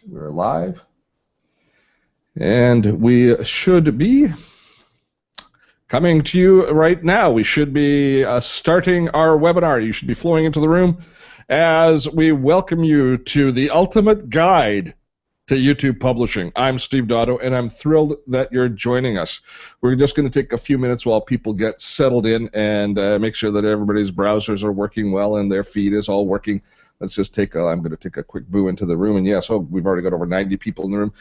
We're live. And we should be coming to you right now. We should be starting our webinar. You should be flowing into the room as we welcome you to the ultimate guide to YouTube publishing. I'm Steve Dotto, and I'm thrilled that you're joining us. We're just going to take a few minutes while people get settled in and make sure that everybody's browsers are working well and their feed is all working. Let's just take I'm going to take a quick boo into the room. And yes, we've already got over 90 people in the room.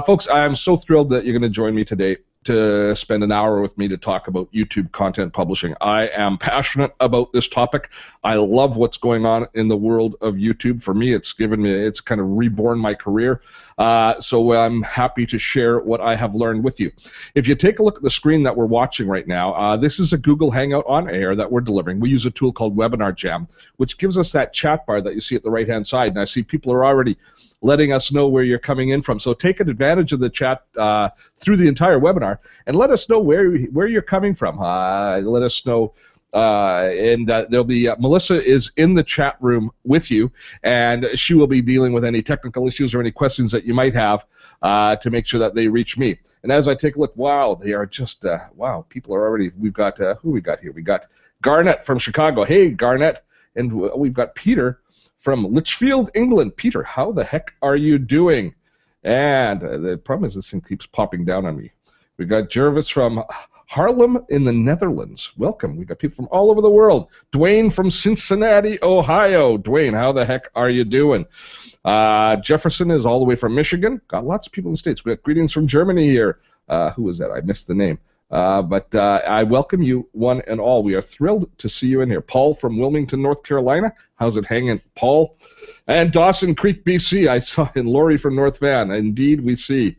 Folks, I'm so thrilled that you're going to join me today to spend an hour with me to talk about YouTube content publishing. I am passionate about this topic. I love what's going on in the world of YouTube. For me, it's kind of reborn my career. So I'm happy to share what I have learned with you. If you take a look at the screen that we're watching right now, this is a Google Hangout on air that we're delivering. We use a tool called Webinar Jam, which gives us that chat bar that you see at the right-hand side. And I see people are already letting us know where you're coming in from. So take advantage of the chat through the entire webinar and let us know where you're coming from. Let us know. There'll be Melissa is in the chat room with you, and she will be dealing with any technical issues or any questions that you might have to make sure that they reach me. And as I take a look, wow, they are just wow. People are already. We've got who we got here? We got Garnett from Chicago. Hey, Garnett, and we've got Peter from Lichfield, England. Peter, how the heck are you doing? And the problem is this thing keeps popping down on me. We got Jervis from Haarlem in the Netherlands. Welcome. We got people from all over the world. Dwayne from Cincinnati, Ohio. Dwayne, how the heck are you doing? Jefferson is all the way from Michigan. Got lots of people in the States. We got greetings from Germany here. Who was that? I missed the name. But I welcome you, one and all. We are thrilled to see you in here. Paul from Wilmington, North Carolina. How's it hanging, Paul? And Dawson Creek, BC. I saw in Lori from North Van. Indeed, we see.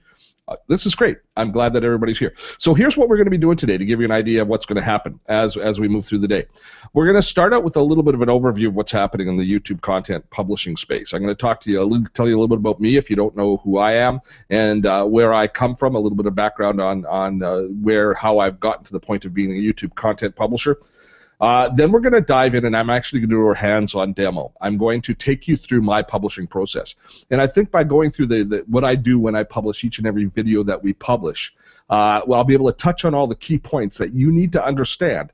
This is great. I'm glad that everybody's here. So here's what we're going to be doing today to give you an idea of what's going to happen as we move through the day. We're going to start out with a little bit of an overview of what's happening in the YouTube content publishing space. I'm going to tell you a little bit about me if you don't know who I am and where I come from, a little bit of background on how I've gotten to the point of being a YouTube content publisher. Then we're going to dive in, and I'm actually going to do a hands-on demo. I'm going to take you through my publishing process. And I think by going through what I do when I publish each and every video that we publish, I'll be able to touch on all the key points that you need to understand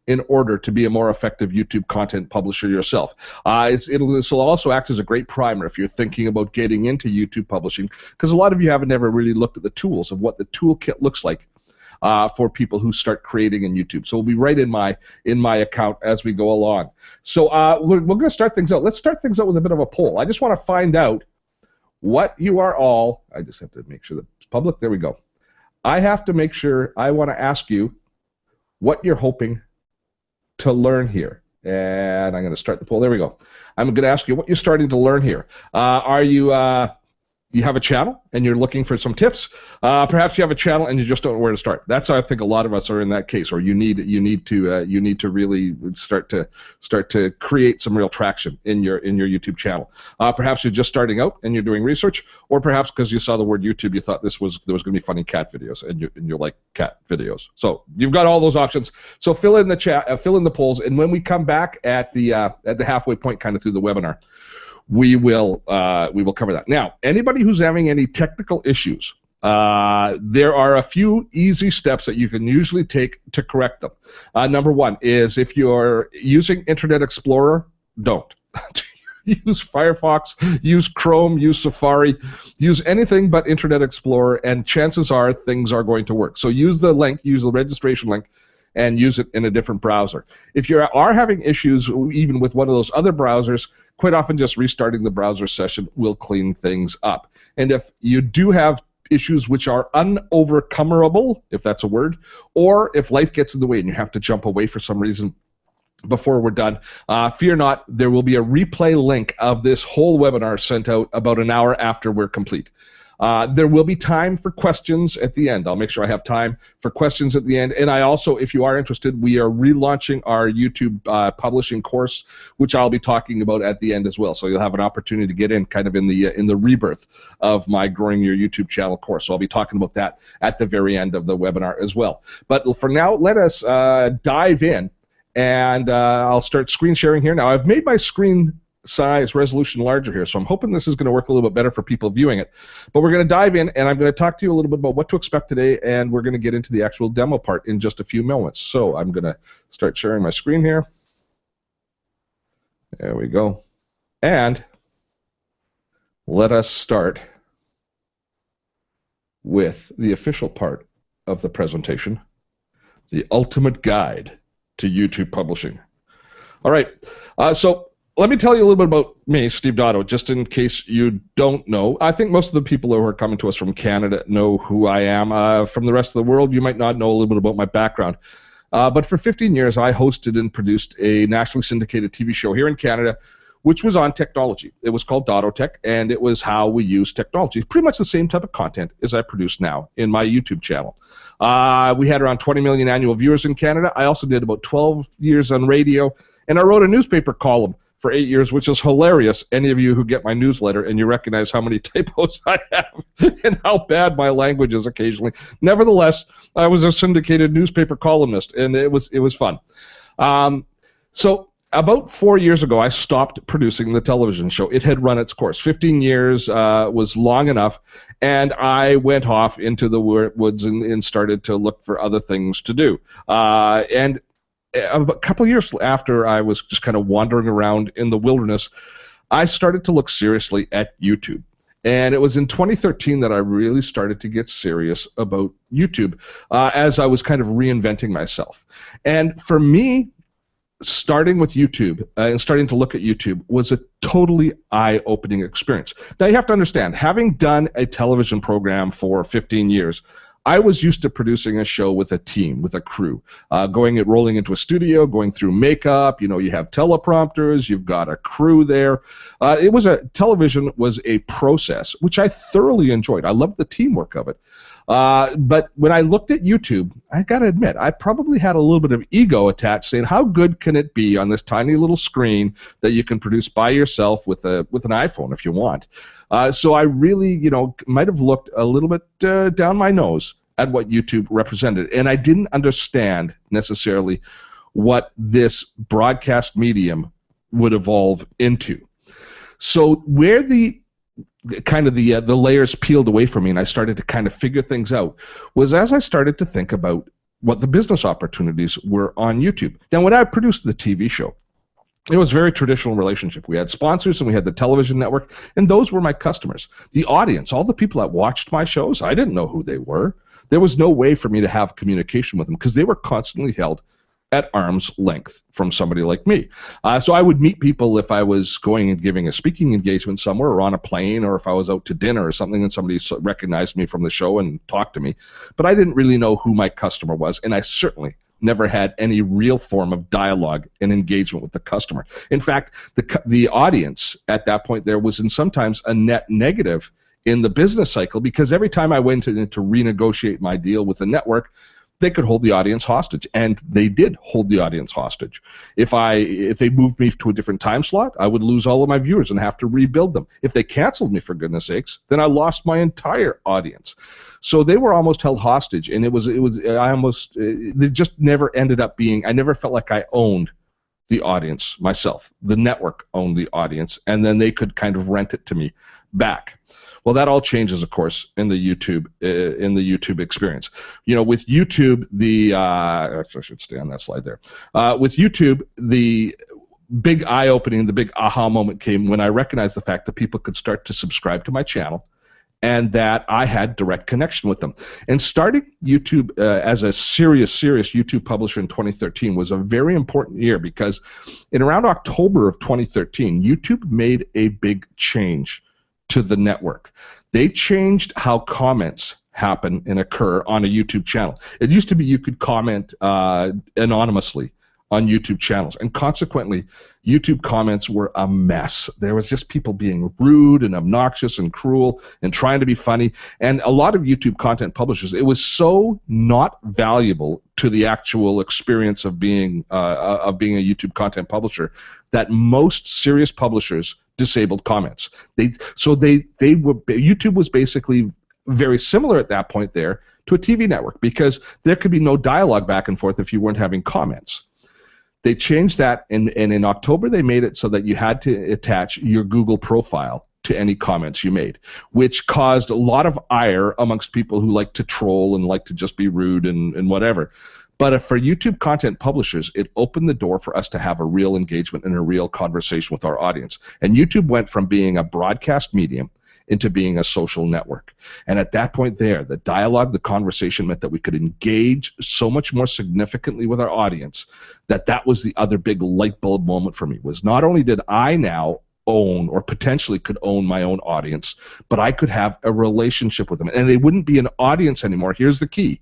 in order to be a more effective YouTube content publisher yourself. This will also act as a great primer if you're thinking about getting into YouTube publishing, because a lot of you haven't ever really looked at the tools of what the toolkit looks like. For people who start creating in YouTube. So we'll be right in my account as we go along. So we're going to start things out. Let's start things out with a bit of a poll. I just want to find out what you are all, I just have to make sure that it's public. There we go. I have to make sure, I want to ask you what you're hoping to learn here. And I'm going to start the poll. There we go. I'm going to ask you what you're starting to learn here. Are you... You have a channel and you're looking for some tips. Perhaps you have a channel and you just don't know where to start. That's I think a lot of us are in that case, or you need to really start to create some real traction in your YouTube channel. Perhaps you're just starting out and you're doing research, or perhaps because you saw the word YouTube, you thought there was going to be funny cat videos, and you like cat videos. So you've got all those options. So fill in the chat, fill in the polls, and when we come back at the halfway point, kind of through the webinar, we will cover that. Now, anybody who's having any technical issues, there are a few easy steps that you can usually take to correct them. Number one is if you're using Internet Explorer, don't. Use Firefox, use Chrome, use Safari, use anything but Internet Explorer, and chances are things are going to work. So use the registration link, and use it in a different browser. If you are having issues even with one of those other browsers, quite often just restarting the browser session will clean things up. And if you do have issues which are unovercomable, if that's a word, or if life gets in the way and you have to jump away for some reason before we're done, fear not, there will be a replay link of this whole webinar sent out about an hour after we're complete. There will be time for questions at the end. I'll make sure I have time for questions at the end. And I also, if you are interested, we are relaunching our YouTube publishing course, which I'll be talking about at the end as well. So you'll have an opportunity to get in kind of in the rebirth of my Growing Your YouTube Channel course. So I'll be talking about that at the very end of the webinar as well. But for now, let us dive in. And I'll start screen sharing here. Now, I've made my screen size resolution larger here, so I'm hoping this is going to work a little bit better for people viewing it. But we're going to dive in, and I'm going to talk to you a little bit about what to expect today, and we're going to get into the actual demo part in just a few moments. So I'm going to start sharing my screen here. There we go. And let us start with the official part of the presentation, the ultimate guide to YouTube publishing. All right, so let me tell you a little bit about me, Steve Dotto, just in case you don't know. I think most of the people who are coming to us from Canada know who I am. From the rest of the world, you might not know a little bit about my background. But for 15 years, I hosted and produced a nationally syndicated TV show here in Canada, which was on technology. It was called Dotto Tech, and it was how we use technology. It's pretty much the same type of content as I produce now in my YouTube channel. We had around 20 million annual viewers in Canada. I also did about 12 years on radio, and I wrote a newspaper column for 8 years, which is hilarious. Any of you who get my newsletter and you recognize how many typos I have and how bad my language is occasionally. Nevertheless, I was a syndicated newspaper columnist, and it was fun. So about 4 years ago, I stopped producing the television show. It had run its course. 15 years was long enough, and I went off into the woods and started to look for other things to do. And a couple of years after I was just kind of wandering around in the wilderness, I started to look seriously at YouTube. And it was in 2013 that I really started to get serious about YouTube as I was kind of reinventing myself. And for me, starting with YouTube and starting to look at YouTube was a totally eye-opening experience. Now, you have to understand, having done a television program for 15 years, I was used to producing a show with a team, with a crew, rolling into a studio, going through makeup. You know, you have teleprompters, you've got a crew there. Television was a process, which I thoroughly enjoyed. I loved the teamwork of it. But when I looked at YouTube, I got to admit, I probably had a little bit of ego attached, saying, how good can it be on this tiny little screen that you can produce by yourself with an iPhone if you want? So I really, might have looked a little bit down my nose at what YouTube represented, and I didn't understand necessarily what this broadcast medium would evolve into. So where the layers peeled away from me and I started to kind of figure things out was as I started to think about what the business opportunities were on YouTube. Now, when I produced the TV show, it was a very traditional relationship. We had sponsors and we had the television network, and those were my customers. The audience, all the people that watched my shows, I didn't know who they were. There was no way for me to have communication with them because they were constantly held at arm's length from somebody like me. So I would meet people if I was going and giving a speaking engagement somewhere or on a plane, or if I was out to dinner or something and somebody recognized me from the show and talked to me. But I didn't really know who my customer was, and I certainly never had any real form of dialogue and engagement with the customer. In fact, the audience at that point there was sometimes a net negative in the business cycle, because every time I went in to renegotiate my deal with the network, they could hold the audience hostage, and they did hold the audience hostage. If they moved me to a different time slot, I would lose all of my viewers and have to rebuild them. If they canceled me, for goodness sakes, then I lost my entire audience. So they were almost held hostage, and it just never ended up being. I never felt like I owned the audience myself. The network owned the audience, and then they could kind of rent it to me back. Well, that all changes, of course, in the YouTube experience. With YouTube, actually I should stay on that slide there. With YouTube, the big eye-opening, the big aha moment came when I recognized the fact that people could start to subscribe to my channel, and that I had direct connection with them. And starting YouTube as a serious YouTube publisher in 2013 was a very important year, because in around October of 2013, YouTube made a big change to the network. They changed how comments happen and occur on a YouTube channel. It used to be you could comment anonymously on YouTube channels, and consequently, YouTube comments were a mess. There was just people being rude and obnoxious and cruel and trying to be funny, and a lot of YouTube content publishers, it was so not valuable to the actual experience of being a YouTube content publisher that most serious publishers disabled comments. YouTube was basically very similar at that point there to a TV network, because there could be no dialogue back and forth if you weren't having comments. They changed that, and in October they made it so that you had to attach your Google profile to any comments you made, which caused a lot of ire amongst people who like to troll and like to just be rude and whatever. But for YouTube content publishers, it opened the door for us to have a real engagement and a real conversation with our audience. And YouTube went from being a broadcast medium into being a social network. And at that point there, the dialogue, the conversation meant that we could engage so much more significantly with our audience that was the other big light bulb moment for me, was not only did I now own or potentially could own my own audience, but I could have a relationship with them. And they wouldn't be an audience anymore. Here's the key.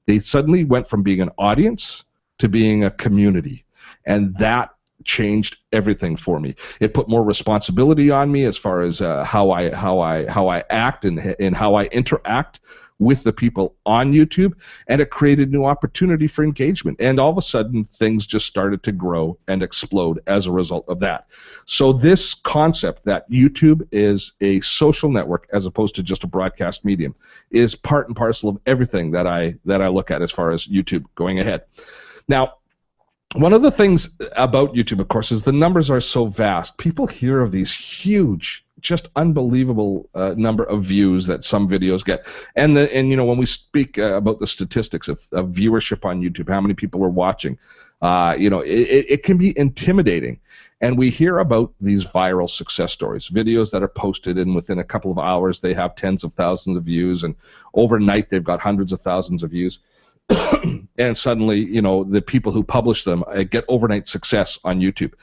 They suddenly went from being an audience to being a community. And that changed everything for me. It put more responsibility on me as far as how I act and how I interact with the people on YouTube, and it created new opportunity for engagement. And all of a sudden, things just started to grow and explode as a result of that. So this concept that YouTube is a social network as opposed to just a broadcast medium is part and parcel of everything that I look at as far as YouTube going ahead. Now, one of the things about YouTube, of course, is the numbers are so vast. People hear of these huge, just unbelievable number of views that some videos get. And you know, when we speak about the statistics of viewership on YouTube, how many people are watching, you know, it can be intimidating. And we hear about these viral success stories, videos that are posted, and within a couple of hours they have tens of thousands of views, and overnight they've got hundreds of thousands of views. And suddenly, you know, the people who publish them get overnight success on YouTube.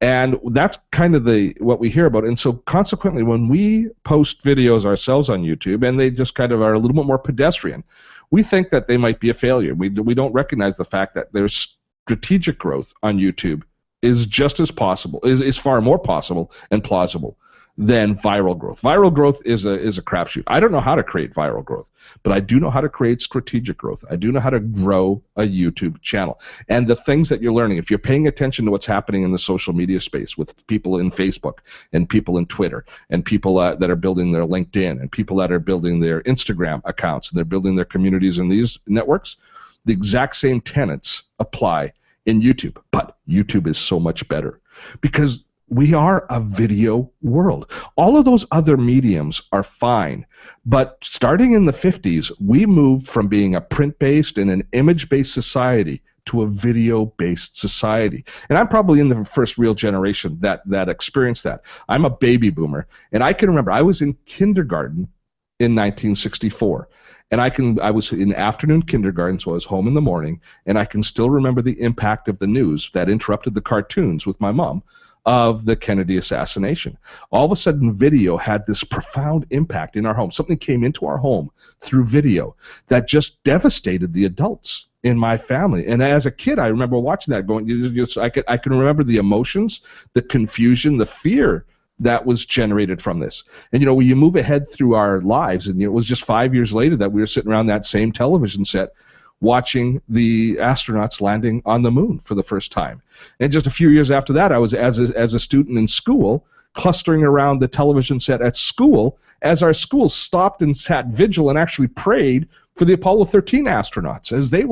And that's kind of what we hear about. And so consequently, when we post videos ourselves on YouTube and they just kind of are a little bit more pedestrian, we think that they might be a failure. We don't recognize the fact that there's strategic growth on YouTube is just as possible, is far more possible and plausible than viral growth. Viral growth is a crapshoot. I don't know how to create viral growth, but I do know how to create strategic growth. I do know how to grow a YouTube channel. And the things that you're learning, if you're paying attention to what's happening in the social media space with people in Facebook and people in Twitter and people that are building their LinkedIn and people that are building their Instagram accounts and they're building their communities in these networks, the exact same tenets apply in YouTube. But YouTube is so much better because we are a video world. All of those other mediums are fine, but starting in the 50s, we moved from being a print-based and an image-based society to a video-based society. And I'm probably in the first real generation that experienced that. I'm a baby boomer, and I can remember I was in kindergarten in 1964. And I was in afternoon kindergarten, so I was home in the morning, and I can still remember the impact of the news that interrupted the cartoons with my mom of the Kennedy assassination. All of a sudden, video had this profound impact in our home. Something came into our home through video that just devastated the adults in my family. And as a kid, I remember watching that going, I can remember the emotions, the confusion, the fear that was generated from this. And you know, when you move ahead through our lives, and you know, it was just 5 years later that we were sitting around that same television set watching the astronauts landing on the moon for the first time. And just a few years after that, I was, as a student in school, clustering around the television set at school as our school stopped and sat vigil and actually prayed for the Apollo 13 astronauts as they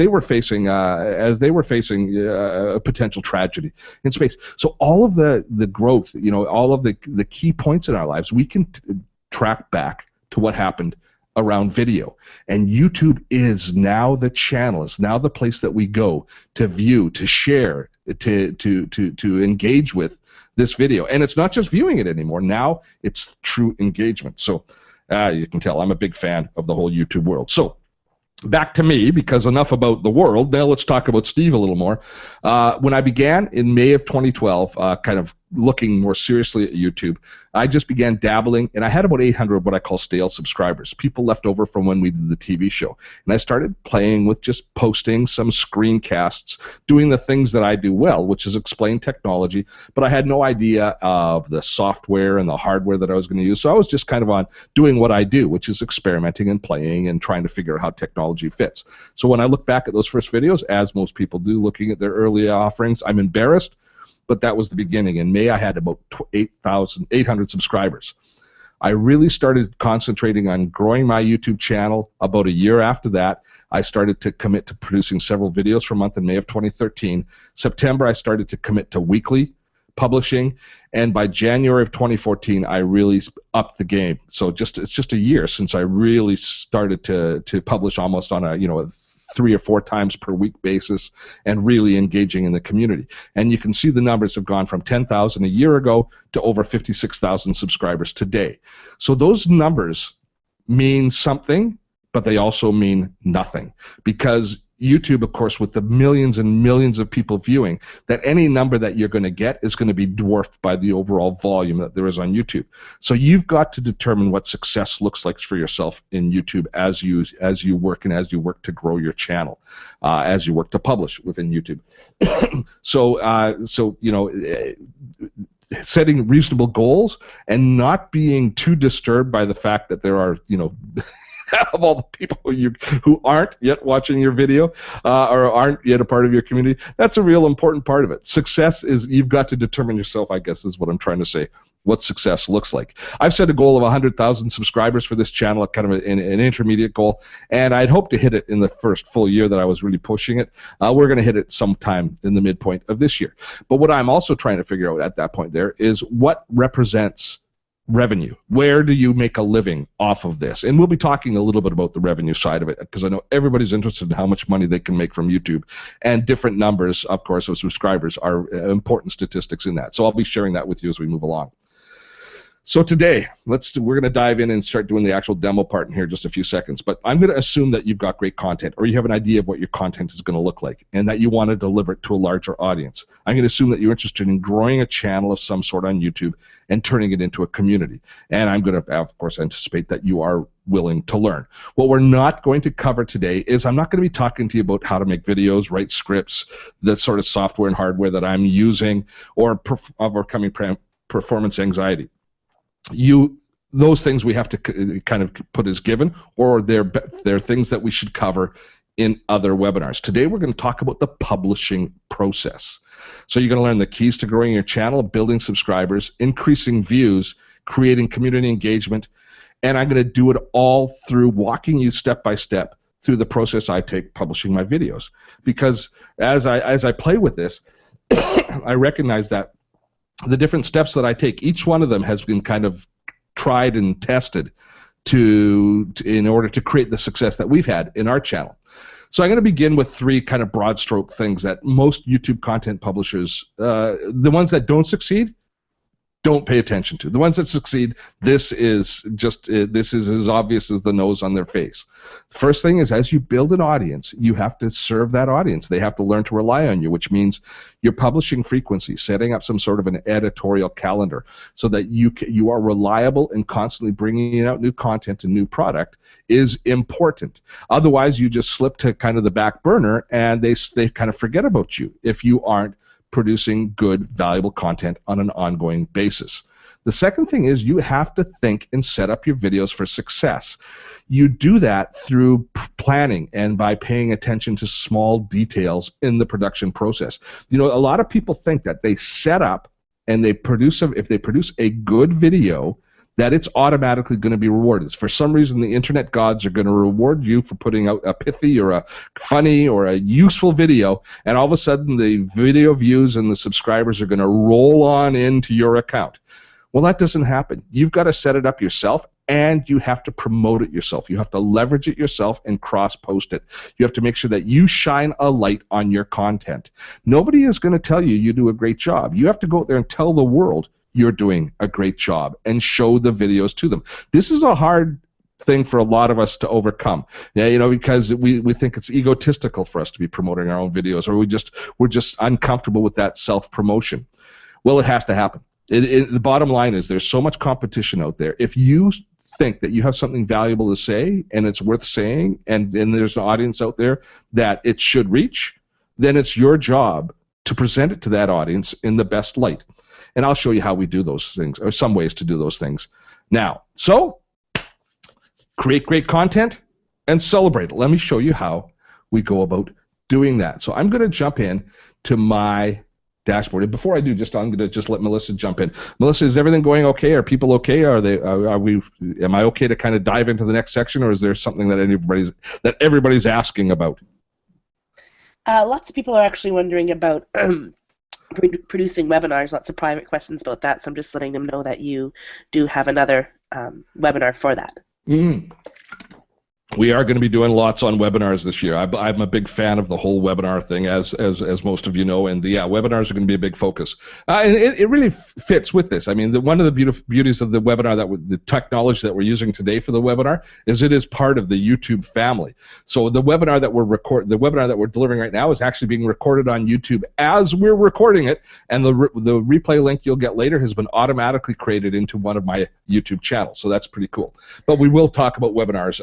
were facing a potential tragedy in space. So all of the growth, you know, all of the key points in our lives, we can track back to what happened around video. And YouTube is now the channel, is now the place that we go to view, to share, to engage with this video. And it's not just viewing it anymore. Now it's true engagement. So you can tell I'm a big fan of the whole YouTube world. So back to me, because enough about the world. Now let's talk about Steve a little more. When I began in May of 2012, kind of looking more seriously at YouTube, I just began dabbling, and I had about 800 what I call stale subscribers, people left over from when we did the TV show. And I started playing with just posting some screencasts, doing the things that I do well, which is explain technology, but I had no idea of the software and the hardware that I was going to use. So I was just kind of on doing what I do, which is experimenting and playing and trying to figure out how technology fits. So when I look back at those first videos, as most people do, looking at their early offerings, I'm embarrassed. But that was the beginning. In May, I had about 800 subscribers. I really started concentrating on growing my YouTube channel about a year after that. I started to commit to producing several videos per month in May of 2013. September, I started to commit to weekly publishing, and by January of 2014, I really upped the game. So it's just a year since I really started to publish almost on a a 3 or 4 times per week basis and really engaging in the community. And you can see the numbers have gone from 10,000 a year ago to over 56,000 subscribers today. So those numbers mean something, but they also mean nothing, because YouTube, of course, with the millions and millions of people viewing, that any number that you're going to get is going to be dwarfed by the overall volume that there is on YouTube. So you've got to determine what success looks like for yourself in YouTube as you work and as you work to grow your channel, as you work to publish within YouTube. So setting reasonable goals and not being too disturbed by the fact that there are of all the people who aren't yet watching your video or aren't yet a part of your community, that's a real important part of it. Success is, you've got to determine yourself, I guess is what I'm trying to say, what success looks like. I've set a goal of 100,000 subscribers for this channel, kind of an intermediate goal, and I'd hope to hit it in the first full year that I was really pushing it. We're going to hit it sometime in the midpoint of this year. But what I'm also trying to figure out at that point there is what represents revenue. Where do you make a living off of this? And we'll be talking a little bit about the revenue side of it, because I know everybody's interested in how much money they can make from YouTube, and different numbers, of course, of subscribers are important statistics in that. So I'll be sharing that with you as we move along. So today, we're going to dive in and start doing the actual demo part in here in just a few seconds. But I'm going to assume that you've got great content, or you have an idea of what your content is going to look like, and that you want to deliver it to a larger audience. I'm going to assume that you're interested in growing a channel of some sort on YouTube and turning it into a community. And I'm going to, of course, anticipate that you are willing to learn. What we're not going to cover today is, I'm not going to be talking to you about how to make videos, write scripts, the sort of software and hardware that I'm using, or overcoming performance anxiety. Those things we have to kind of put as given, or they're things that we should cover in other webinars. Today we're going to talk about the publishing process. So you're going to learn the keys to growing your channel, building subscribers, increasing views, creating community engagement, and I'm going to do it all through walking you step by step through the process I take publishing my videos. Because as I play with this, I recognize that the different steps that I take, each one of them has been kind of tried and tested in order to create the success that we've had in our channel. So I'm going to begin with 3 kind of broad stroke things that most YouTube content publishers, the ones that don't succeed, don't pay attention to. The ones that succeed, this is as obvious as the nose on their face. The first thing is, as you build an audience, you have to serve that audience. They have to learn to rely on you, which means your publishing frequency, setting up some sort of an editorial calendar so that you are reliable and constantly bringing out new content and new product is important. Otherwise, you just slip to kind of the back burner, and they kind of forget about you if you aren't producing good, valuable content on an ongoing basis. The second thing is, you have to think and set up your videos for success. You do that through planning and by paying attention to small details in the production process. A lot of people think that they set up and if they produce a good video, that it's automatically going to be rewarded. For some reason, the internet gods are going to reward you for putting out a pithy or a funny or a useful video, and all of a sudden the video views and the subscribers are going to roll on into your account. Well, that doesn't happen. You've got to set it up yourself, and you have to promote it yourself. You have to leverage it yourself and cross-post it. You have to make sure that you shine a light on your content. Nobody is going to tell you you do a great job. You have to go out there and tell the world you're doing a great job and show the videos to them. This is a hard thing for a lot of us to overcome, because we think it's egotistical for us to be promoting our own videos, or we're just uncomfortable with that self-promotion. Well, it has to happen. The bottom line is, there's so much competition out there. If you think that you have something valuable to say and it's worth saying, and there's an audience out there that it should reach, then it's your job to present it to that audience in the best light. And I'll show you how we do those things, or some ways to do those things. Now, so create great content and celebrate it. Let me show you how we go about doing that. So I'm going to jump in to my dashboard. And before I do, I'm going to just let Melissa jump in. Melissa, is everything going okay? Are people okay? Am I okay to kind of dive into the next section, or is there something that everybody's asking about? Lots of people are actually wondering about producing webinars, lots of private questions about that, so I'm just letting them know that you do have another webinar for that. We are going to be doing lots on webinars this year. I'm a big fan of the whole webinar thing, as most of you know, and yeah, webinars are going to be a big focus. And it really fits with this. I mean, one of the beauties of the webinar, the technology that we're using today for the webinar, is it is part of the YouTube family. So the webinar that we're delivering right now is actually being recorded on YouTube as we're recording it, and the replay link you'll get later has been automatically created into one of my YouTube channels. So that's pretty cool. But we will talk about webinars.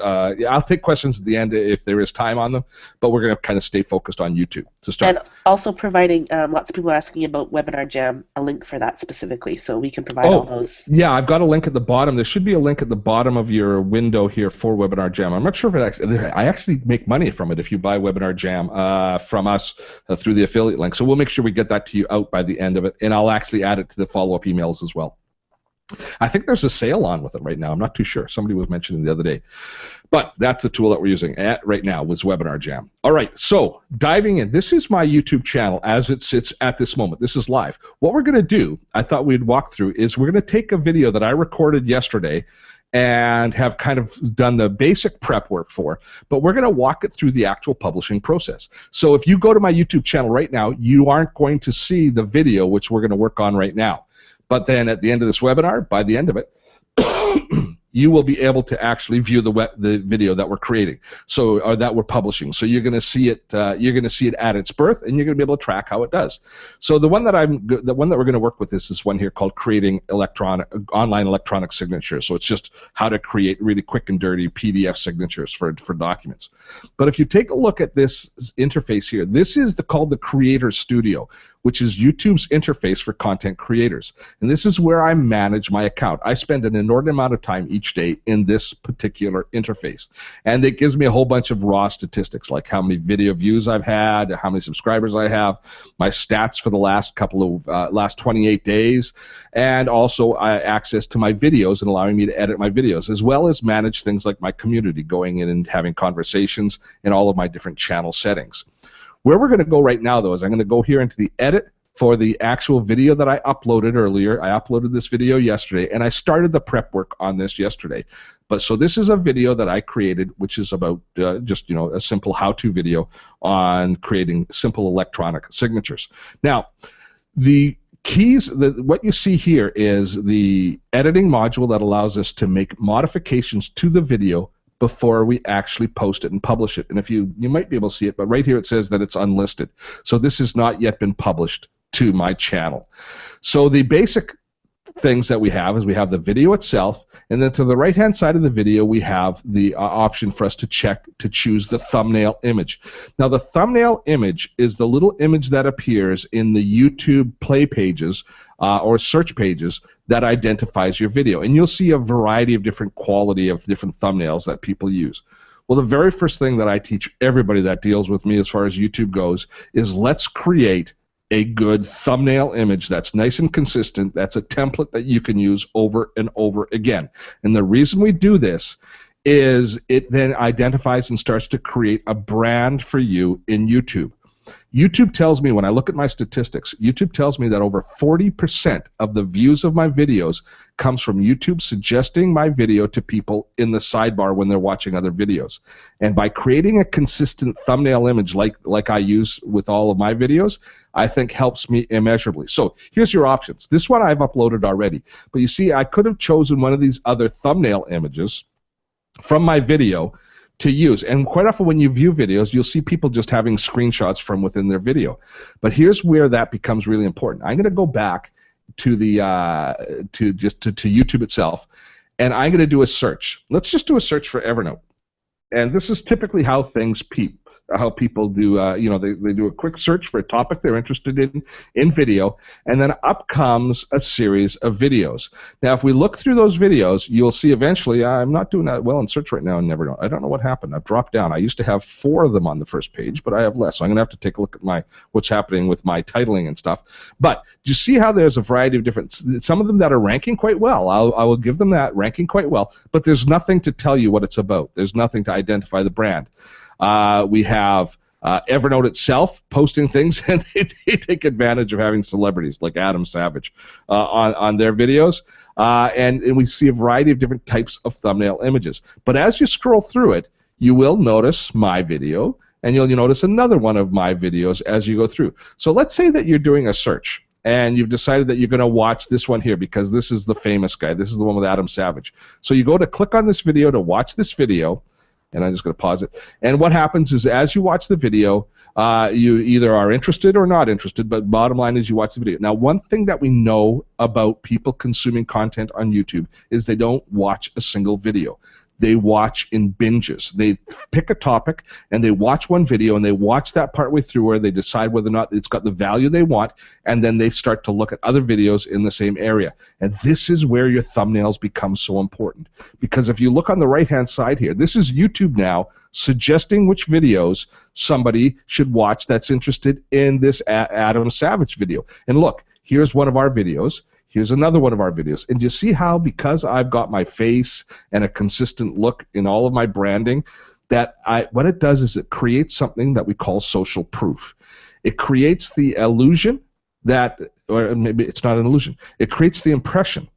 I'll take questions at the end if there is time on them, but we're going to kind of stay focused on YouTube to start. And also providing, lots of people are asking about Webinar Jam, a link for that specifically, so we can provide all those. Yeah, I've got a link at the bottom. There should be a link at the bottom of your window here for Webinar Jam. I'm not sure if I actually make money from it if you buy Webinar Jam from us through the affiliate link. So we'll make sure we get that to you out by the end of it, and I'll actually add it to the follow-up emails as well. I think there's a sale on with it right now. I'm not too sure. Somebody was mentioning the other day. But that's the tool that we're using right now with Webinar Jam. All right, so diving in. This is my YouTube channel as it sits at this moment. This is live. What we're going to do, I thought we'd walk through, is we're going to take a video that I recorded yesterday and have kind of done the basic prep work for, but we're going to walk it through the actual publishing process. So if you go to my YouTube channel right now, you aren't going to see the video, which we're going to work on right now. But then at the end of this webinar, by the end of it, you will be able to actually view the video that we're creating, or that we're publishing. So you're going to see it. You're going to see it at its birth, and you're going to be able to track how it does. So the one that we're going to work with is this one here called creating online electronic signatures. So it's just how to create really quick and dirty PDF signatures for documents. But if you take a look at this interface here, this is called the Creator Studio, which is YouTube's interface for content creators. And this is where I manage my account. I spend an inordinate amount of time each day in this particular interface. And it gives me a whole bunch of raw statistics, like how many video views I've had, how many subscribers I have, my stats for the last 28 days, and also access to my videos and allowing me to edit my videos, as well as manage things like my community, going in and having conversations in all of my different channel settings. Where we're going to go right now, though, is I'm going to go here into the edit for the actual video that I uploaded earlier. I uploaded this video yesterday, and I started the prep work on this yesterday. So this is a video that I created, which is about just a simple how-to video on creating simple electronic signatures. Now, the keys, what you see here is the editing module that allows us to make modifications to the video before we actually post it and publish it. And if you might be able to see it, but right here it says that it's unlisted. So this has not yet been published to my channel. So the basic things that we have is we have the video itself, and then to the right-hand side of the video we have the option for us to choose the thumbnail image. Now the thumbnail image is the little image that appears in the YouTube play pages or search pages that identifies your video, and you'll see a variety of different quality of different thumbnails that people use. Well, the very first thing that I teach everybody that deals with me as far as YouTube goes is let's create a good thumbnail image that's nice and consistent, that's a template that you can use over and over again. And the reason we do this is it then identifies and starts to create a brand for you in YouTube. YouTube tells me, when I look at my statistics, YouTube tells me that over 40% of the views of my videos comes from YouTube suggesting my video to people in the sidebar when they're watching other videos. And by creating a consistent thumbnail image like I use with all of my videos, I think helps me immeasurably. So here's your options. This one I've uploaded already. But you see, I could have chosen one of these other thumbnail images from my video to use. And quite often when you view videos, you'll see people just having screenshots from within their video. But here's where that becomes really important. I'm going to go back to the to YouTube itself, and I'm going to do a search. Let's just do a search for Evernote. And this is typically how things how people do, they do a quick search for a topic they're interested in video, and then up comes a series of videos. Now, if we look through those videos, you'll see eventually, I'm not doing that well in search right now, and never know. I don't know what happened. I've dropped down. I used to have 4 of them on the first page, but I have less. So I'm going to have to take a look at what's happening with my titling and stuff. But do you see how there's a variety of different, some of them that are ranking quite well. I will give them that, ranking quite well, but there's nothing to tell you what it's about. There's nothing to identify the brand. We have Evernote itself posting things, and they take advantage of having celebrities like Adam Savage on their videos, and we see a variety of different types of thumbnail images. But as you scroll through it, you will notice my video, and you'll notice another one of my videos as you go through. So let's say that you're doing a search, and you've decided that you're going to watch this one here because this is the famous guy. This is the one with Adam Savage. So you go to click on this video to watch this video, and I'm just going to pause it. And what happens is as you watch the video, you either are interested or not interested, but bottom line is you watch the video. Now, one thing that we know about people consuming content on YouTube is they don't watch a single video. They watch in binges. They pick a topic, and they watch one video, and they watch that partway through where they decide whether or not it's got the value they want, and then they start to look at other videos in the same area. And this is where your thumbnails become so important. Because if you look on the right-hand side here, this is YouTube now suggesting which videos somebody should watch that's interested in this Adam Savage video. And look, here's one of our videos. Here's another one of our videos. And you see how because I've got my face and a consistent look in all of my branding, that what it does is it creates something that we call social proof. It creates the illusion that, or maybe it's not an illusion, it creates the impression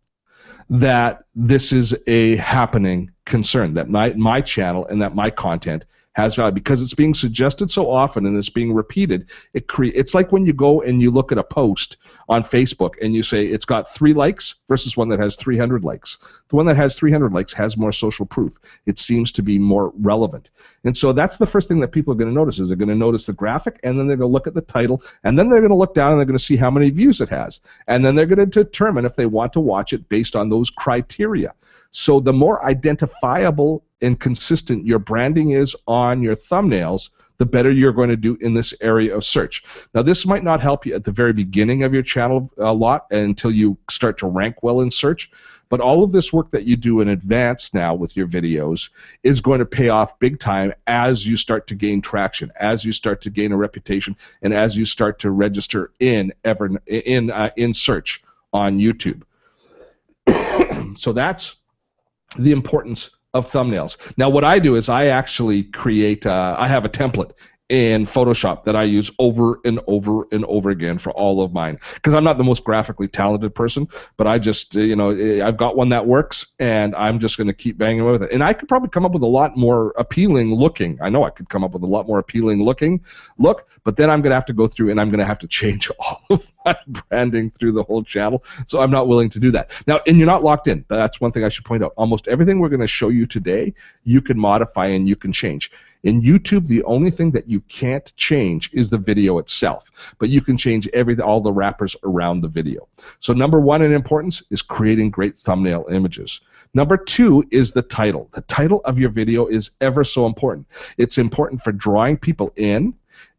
that this is a happening concern, that my channel and that my content has value because it's being suggested so often and it's being repeated. It's like when you go and you look at a post on Facebook and you say it's got 3 likes versus one that has 300 likes. The one that has 300 likes has more social proof. It seems to be more relevant. And so that's the first thing that people are going to notice is they're going to notice the graphic, and then they're going to look at the title, and then they're going to look down and they're going to see how many views it has. And then they're going to determine if they want to watch it based on those criteria. So the more identifiable and consistent your branding is on your thumbnails, the better you're going to do in this area of search. Now, this might not help you at the very beginning of your channel a lot until you start to rank well in search, but all of this work that you do in advance now with your videos is going to pay off big time as you start to gain traction, as you start to gain a reputation, and as you start to register in search on YouTube. So that's the importance of thumbnails. Now, what I do is I actually create, I have a template in Photoshop that I use over and over and over again for all of mine. Because I'm not the most graphically talented person, but I just, I've got one that works, and I'm just going to keep banging away with it. And I could probably come up with a lot more appealing looking. I know I could come up with a lot more appealing looking look, but then I'm going to have to go through and I'm going to have to change all of my branding through the whole channel. So I'm not willing to do that. Now, and you're not locked in. That's one thing I should point out. Almost everything we're going to show you today, you can modify and you can change. In YouTube, the only thing that you can't change is the video itself, but you can change all the wrappers around the video. So number 1 in importance is creating great thumbnail images. Number 2 is the title. The title of your video is ever so important. It's important for drawing people in,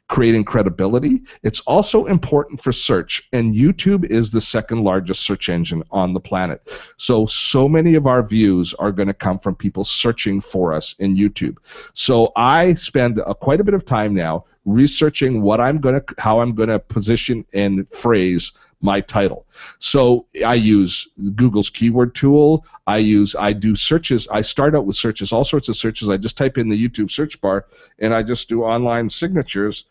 creating credibility. It's also important for search, and YouTube is the 2nd largest search engine on the planet. So many of our views are going to come from people searching for us in YouTube. So I spend quite a bit of time now researching how I'm going to position and phrase my title. So I use Google's keyword tool. I do searches. I start out with searches, all sorts of searches. I just type in the YouTube search bar, and I just do online signatures.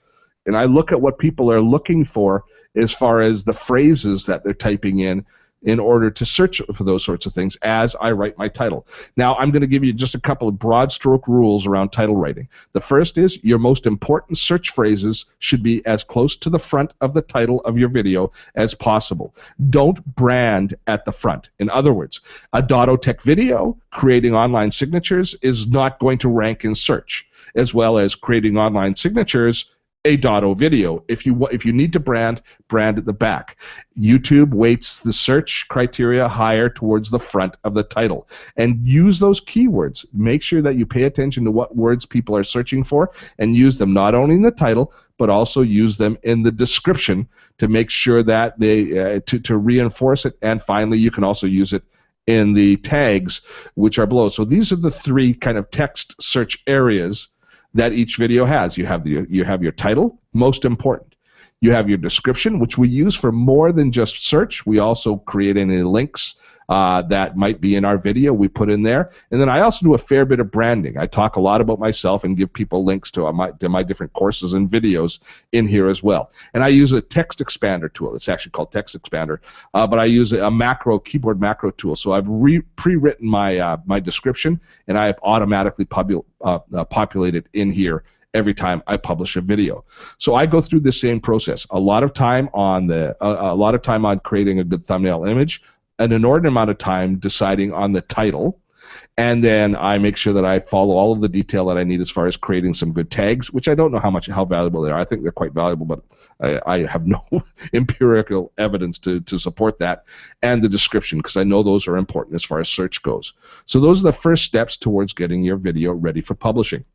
And I look at what people are looking for as far as the phrases that they're typing in order to search for those sorts of things as I write my title. Now, I'm going to give you just a couple of broad stroke rules around title writing. The first is your most important search phrases should be as close to the front of the title of your video as possible. Don't brand at the front. In other words, a Dottotech video creating online signatures is not going to rank in search, as well as creating online signatures a .o video. If you need to brand at the back. YouTube weights the search criteria higher towards the front of the title. And use those keywords. Make sure that you pay attention to what words people are searching for and use them not only in the title, but also use them in the description to make sure that they to reinforce it. And finally, you can also use it in the tags, which are below. So these are the three kind of text search areas that each video has. You have your title, most important. You have your description, which we use for more than just search. We also create any links that might be in our video, we put in there. And then I also do a fair bit of branding. I talk a lot about myself and give people links to my different courses and videos in here as well. And I use a text expander tool. It's actually called Text Expander, but I use a keyboard macro tool. So I've pre-written my description, and I have automatically populated in here every time I publish a video. So I go through the same process. A lot of time on creating a good thumbnail image, an inordinate amount of time deciding on the title, and then I make sure that I follow all of the detail that I need as far as creating some good tags, which I don't know how valuable they are. I think they're quite valuable, but I have no empirical evidence to support that, and the description, because I know those are important as far as search goes. So those are the first steps towards getting your video ready for publishing.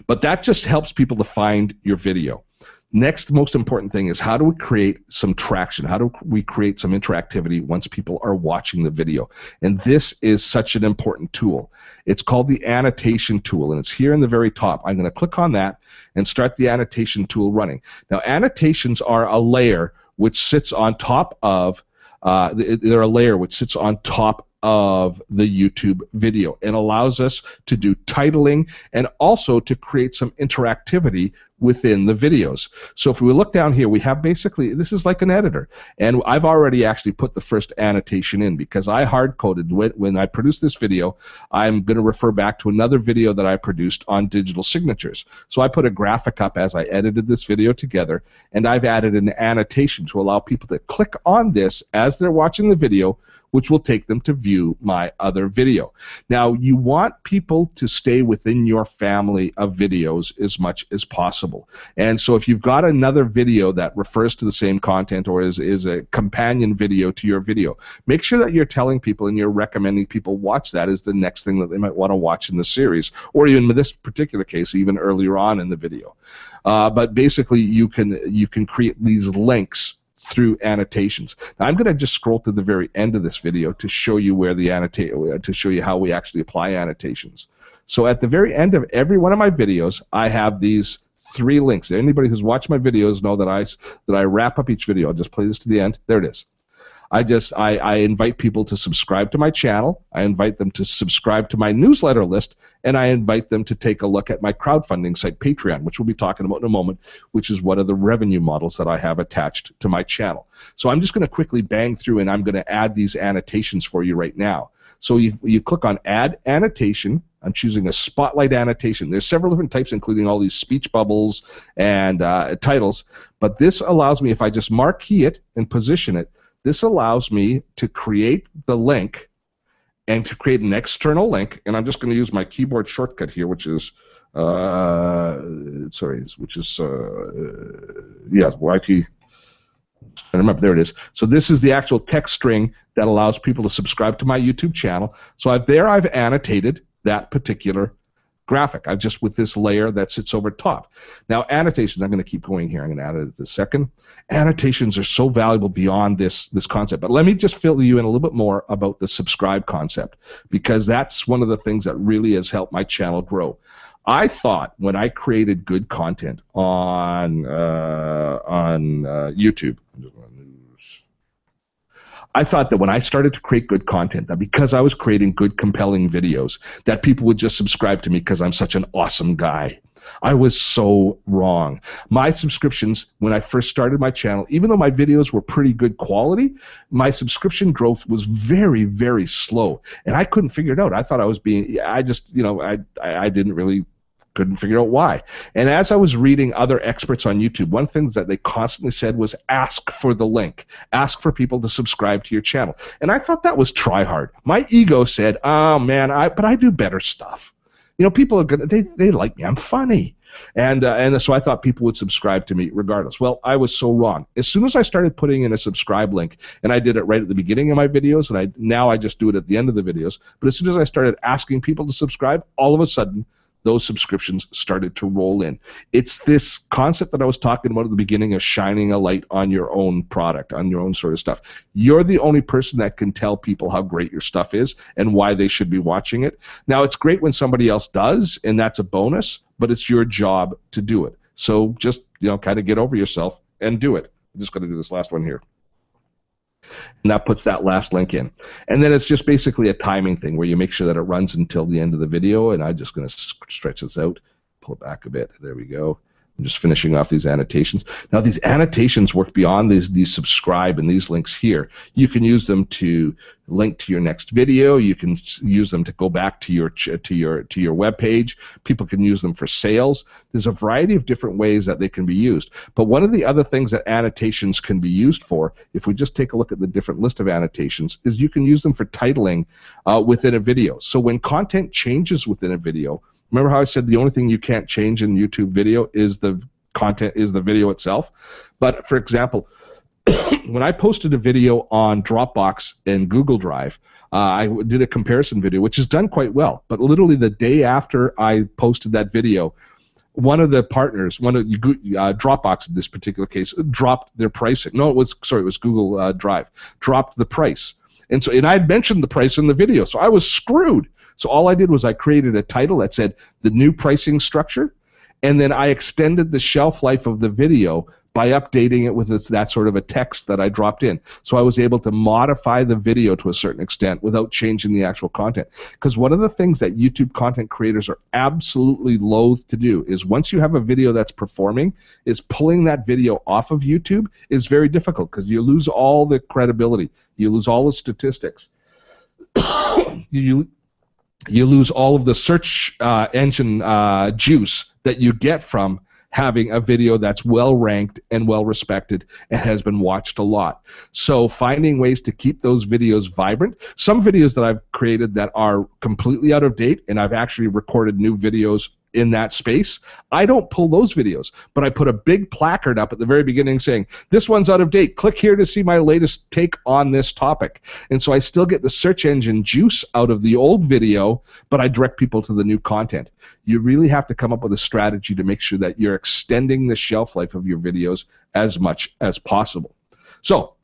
But that just helps people to find your video. Next most important thing is, how do we create some traction? How do we create some interactivity once people are watching the video? And this is such an important tool. It's called the Annotation tool, and it's here in the very top. I'm going to click on that and start the Annotation tool running. Now, annotations are a layer which sits on top of they're a layer which sits on top of the YouTube video and allows us to do titling and also to create some interactivity within the videos. So if we look down here, we have basically, this is like an editor, and I've already actually put the first annotation in because I hard-coded when I produced this video. I'm going to refer back to another video that I produced on digital signatures. So I put a graphic up as I edited this video together, and I've added an annotation to allow people to click on this as they're watching the video, which will take them to view my other video. Now, you want people to stay within your family of videos as much as possible. And so if you've got another video that refers to the same content or is a companion video to your video, make sure that you're telling people and you're recommending people watch that as the next thing that they might want to watch in the series, or even in this particular case, even earlier on in the video. But basically, you can create these links through annotations. Now, I'm going to just scroll to the very end of this video to show you where to show you how we actually apply annotations. So at the very end of every one of my videos, I have these 3 links. Anybody who's watched my videos know that I wrap up each video. I'll just play this to the end. There it is. I invite people to subscribe to my channel. I invite them to subscribe to my newsletter list, and I invite them to take a look at my crowdfunding site, Patreon, which we'll be talking about in a moment, which is one of the revenue models that I have attached to my channel. So I'm just going to quickly bang through, and I'm going to add these annotations for you right now. So you click on Add Annotation. I'm choosing a Spotlight annotation. There's several different types, including all these speech bubbles and titles, but this allows me, if I just marquee it and position it, this allows me to create the link and to create an external link, and I'm just going to use my keyboard shortcut here, which is YT. I remember, there it is. So this is the actual text string that allows people to subscribe to my YouTube channel. So I've annotated that particular graphic. I've just with this layer that sits over top. Now, annotations, I'm going to keep going here. I'm going to add it at the second. Annotations are so valuable beyond this concept. But let me just fill you in a little bit more about the subscribe concept, because that's one of the things that really has helped my channel grow. I thought when I created good content on YouTube, I thought that when I started to create good content, that because I was creating good, compelling videos, that people would just subscribe to me because I'm such an awesome guy. I was so wrong. My subscriptions, when I first started my channel, even though my videos were pretty good quality, my subscription growth was very, very slow, and I couldn't figure it out. I thought I was being, I didn't really couldn't figure out why. And as I was reading other experts on YouTube, one thing that they constantly said was ask for the link. Ask for people to subscribe to your channel. And I thought that was try hard. My ego said, oh man, but I do better stuff. You know, people are gonna, they like me. I'm funny. And so I thought people would subscribe to me regardless. Well, I was so wrong. As soon as I started putting in a subscribe link, and I did it right at the beginning of my videos, and now I just do it at the end of the videos, but as soon as I started asking people to subscribe, all of a sudden, those subscriptions started to roll in. It's this concept that I was talking about at the beginning of shining a light on your own product, on your own sort of stuff. You're the only person that can tell people how great your stuff is and why they should be watching it. Now, it's great when somebody else does, and that's a bonus, but it's your job to do it. So just, kind of get over yourself and do it. I'm just going to do this last one here. And that puts that last link in. And then it's just basically a timing thing where you make sure that it runs until the end of the video. And I'm just going to stretch this out, pull it back a bit. There we go. I'm just finishing off these annotations. Now, these annotations work beyond these subscribe and these links here. You can use them to link to your next video. You can use them to go back to your web page. People can use them for sales. There's a variety of different ways that they can be used. But one of the other things that annotations can be used for, if we just take a look at the different list of annotations, is you can use them for titling within a video. So when content changes within a video, remember how I said the only thing you can't change in YouTube video is the content, is the video itself? But for example, when I posted a video on Dropbox and Google Drive, I did a comparison video, which is done quite well. But literally the day after I posted that video, one of the partners, Dropbox in this particular case, dropped their pricing. No, it was Google Drive, dropped the price. And I had mentioned the price in the video, so I was screwed. So all I did was I created a title that said the new pricing structure, and then I extended the shelf life of the video by updating it with that sort of a text that I dropped in. So I was able to modify the video to a certain extent without changing the actual content. Because one of the things that YouTube content creators are absolutely loath to do is once you have a video that's performing, is pulling that video off of YouTube is very difficult because you lose all the credibility. You lose all the statistics. You lose all of the search engine juice that you get from having a video that's well ranked and well respected and has been watched a lot. So finding ways to keep those videos vibrant. Some videos that I've created that are completely out of date, and I've actually recorded new videos in that space, I don't pull those videos, but I put a big placard up at the very beginning saying, this one's out of date, click here to see my latest take on this topic. And so I still get the search engine juice out of the old video, but I direct people to the new content. You really have to come up with a strategy to make sure that you're extending the shelf life of your videos as much as possible. So,